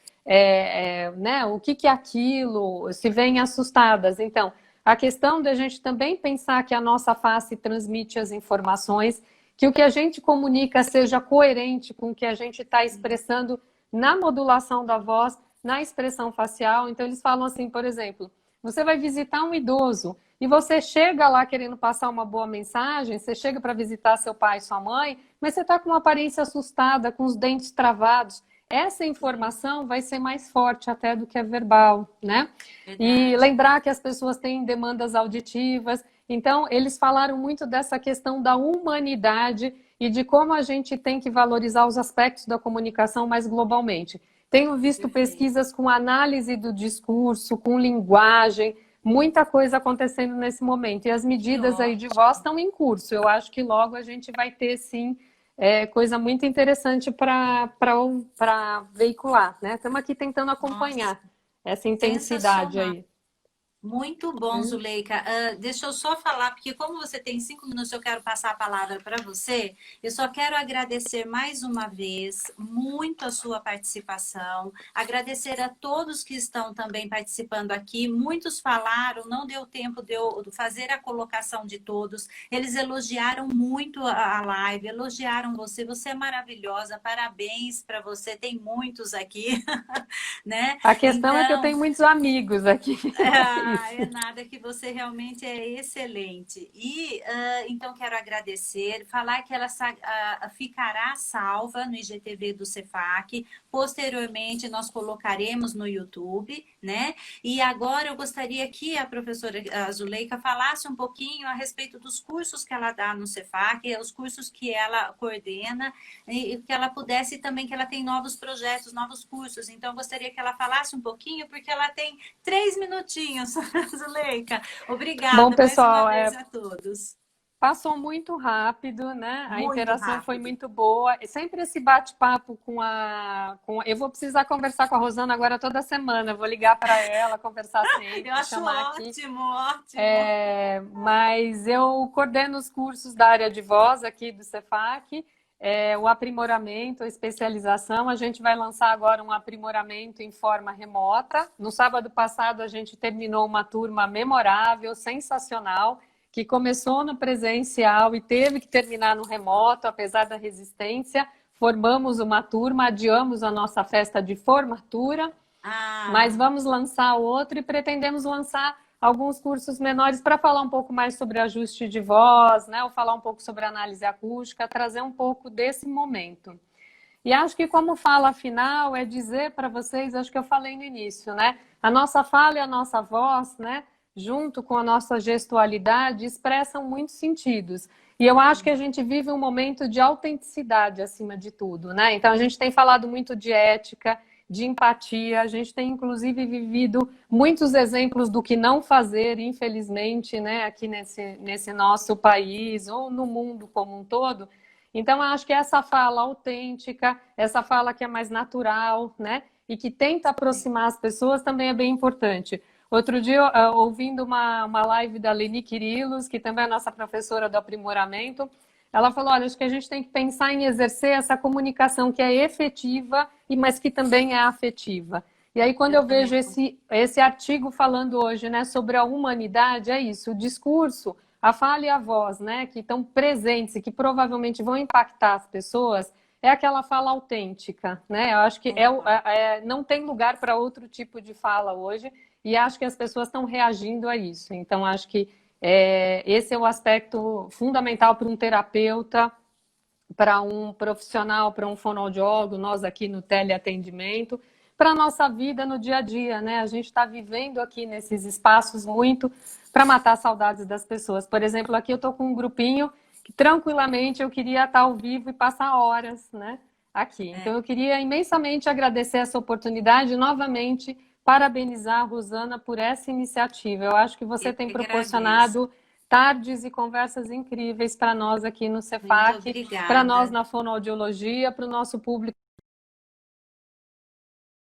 né, o que é aquilo, se veem assustadas. Então, a questão da gente também pensar que a nossa face transmite as informações, que o que a gente comunica seja coerente com o que a gente está expressando na modulação da voz, na expressão facial. Então, eles falam assim, por exemplo, você vai visitar um idoso e você chega lá querendo passar uma boa mensagem, você chega para visitar seu pai e sua mãe, mas você está com uma aparência assustada, com os dentes travados. Essa informação vai ser mais forte até do que a verbal, né? Verdade. E lembrar que as pessoas têm demandas auditivas. Então, eles falaram muito dessa questão da humanidade e de como a gente tem que valorizar os aspectos da comunicação mais globalmente. Tenho visto pesquisas com análise do discurso, com linguagem, muita coisa acontecendo nesse momento. E as medidas aí de voz estão em curso. Eu acho que logo a gente vai ter, sim, coisa muito interessante para veicular, né? Estamos aqui tentando acompanhar Nossa, essa intensidade sensacional. aí. Muito bom, Zuleika. Deixa eu só falar, porque como você tem 5 minutos, eu quero passar a palavra para você. Eu só quero agradecer mais uma vez muito a sua participação, agradecer a todos que estão também participando aqui. Muitos falaram, não deu tempo de eu fazer a colocação de todos. Eles elogiaram muito a live, elogiaram você. Você é maravilhosa, parabéns para você. Tem muitos aqui, né? A questão é que eu Então. tenho muitos amigos aqui. É Ah, isso. é nada, que você realmente é excelente. E então quero agradecer, falar que ela ficará salva no IGTV do Cefac. Posteriormente nós colocaremos no YouTube, né? E agora eu gostaria que a professora Zuleika falasse um pouquinho a respeito dos cursos que ela dá no Cefac, os cursos que ela coordena, e que ela pudesse também, que ela tem novos projetos, novos cursos. Então eu gostaria que ela falasse um pouquinho, porque ela tem 3 minutinhos, Zuleika. Bom, Obrigada mais uma pessoal, vez a todos. passou muito rápido, né? A Muito interação foi rápido. muito boa. E sempre esse bate-papo Eu vou precisar conversar com a Rosana agora toda semana. Eu vou ligar para ela, conversar Eu sempre, acho chamar aqui. ótimo, ótimo. Mas eu coordeno os cursos da área de voz aqui do Cefac, o aprimoramento, a especialização. A gente vai lançar agora um aprimoramento em forma remota. No sábado passado, a gente terminou uma turma memorável, sensacional, que começou no presencial e teve que terminar no remoto, apesar da resistência. Formamos uma turma, adiamos a nossa festa de formatura, mas Ah, vamos lançar outro e pretendemos lançar alguns cursos menores para falar um pouco mais sobre ajuste de voz, né? Ou falar um pouco sobre análise acústica, trazer um pouco desse momento. E acho que como fala final é dizer para vocês, acho que eu falei no início, né? A nossa fala e a nossa voz, né? Junto com a nossa gestualidade, expressam muitos sentidos. E eu acho que a gente vive um momento de autenticidade acima de tudo, né? Então a gente tem falado muito de ética, de empatia, a gente tem inclusive vivido muitos exemplos do que não fazer, infelizmente, né? Aqui nesse nosso país ou no mundo como um todo. Então, eu acho que essa fala autêntica, essa fala que é mais natural, né? E que tenta aproximar as pessoas também é bem importante. Outro dia, ouvindo uma live da Leni Quirilos, que também é nossa professora do aprimoramento, ela falou, olha, acho que a gente tem que pensar em exercer essa comunicação que é efetiva, mas que também é afetiva. E aí, quando eu eu também. vejo esse artigo falando hoje, né, sobre a humanidade, é isso, o discurso, a fala e a voz, né, que estão presentes e que provavelmente vão impactar as pessoas, é aquela fala autêntica, né? Eu acho que não tem lugar para outro tipo de fala hoje e acho que as pessoas estão reagindo a isso. Então, acho que esse é o aspecto fundamental para um terapeuta, para um profissional, para um fonoaudiólogo, nós aqui no teleatendimento, para a nossa vida no dia a dia, né? A gente está vivendo aqui nesses espaços muito para matar saudades das pessoas. Por exemplo, aqui eu estou com um grupinho que tranquilamente eu queria estar ao vivo e passar horas, né? Aqui. Então eu queria imensamente agradecer essa oportunidade, novamente parabenizar a Rosana por essa iniciativa. Eu acho que você Eu tem que agradeço. proporcionado tardes e conversas incríveis para nós aqui no Muito Cefac, para nós obrigada. na fonoaudiologia, para o nosso público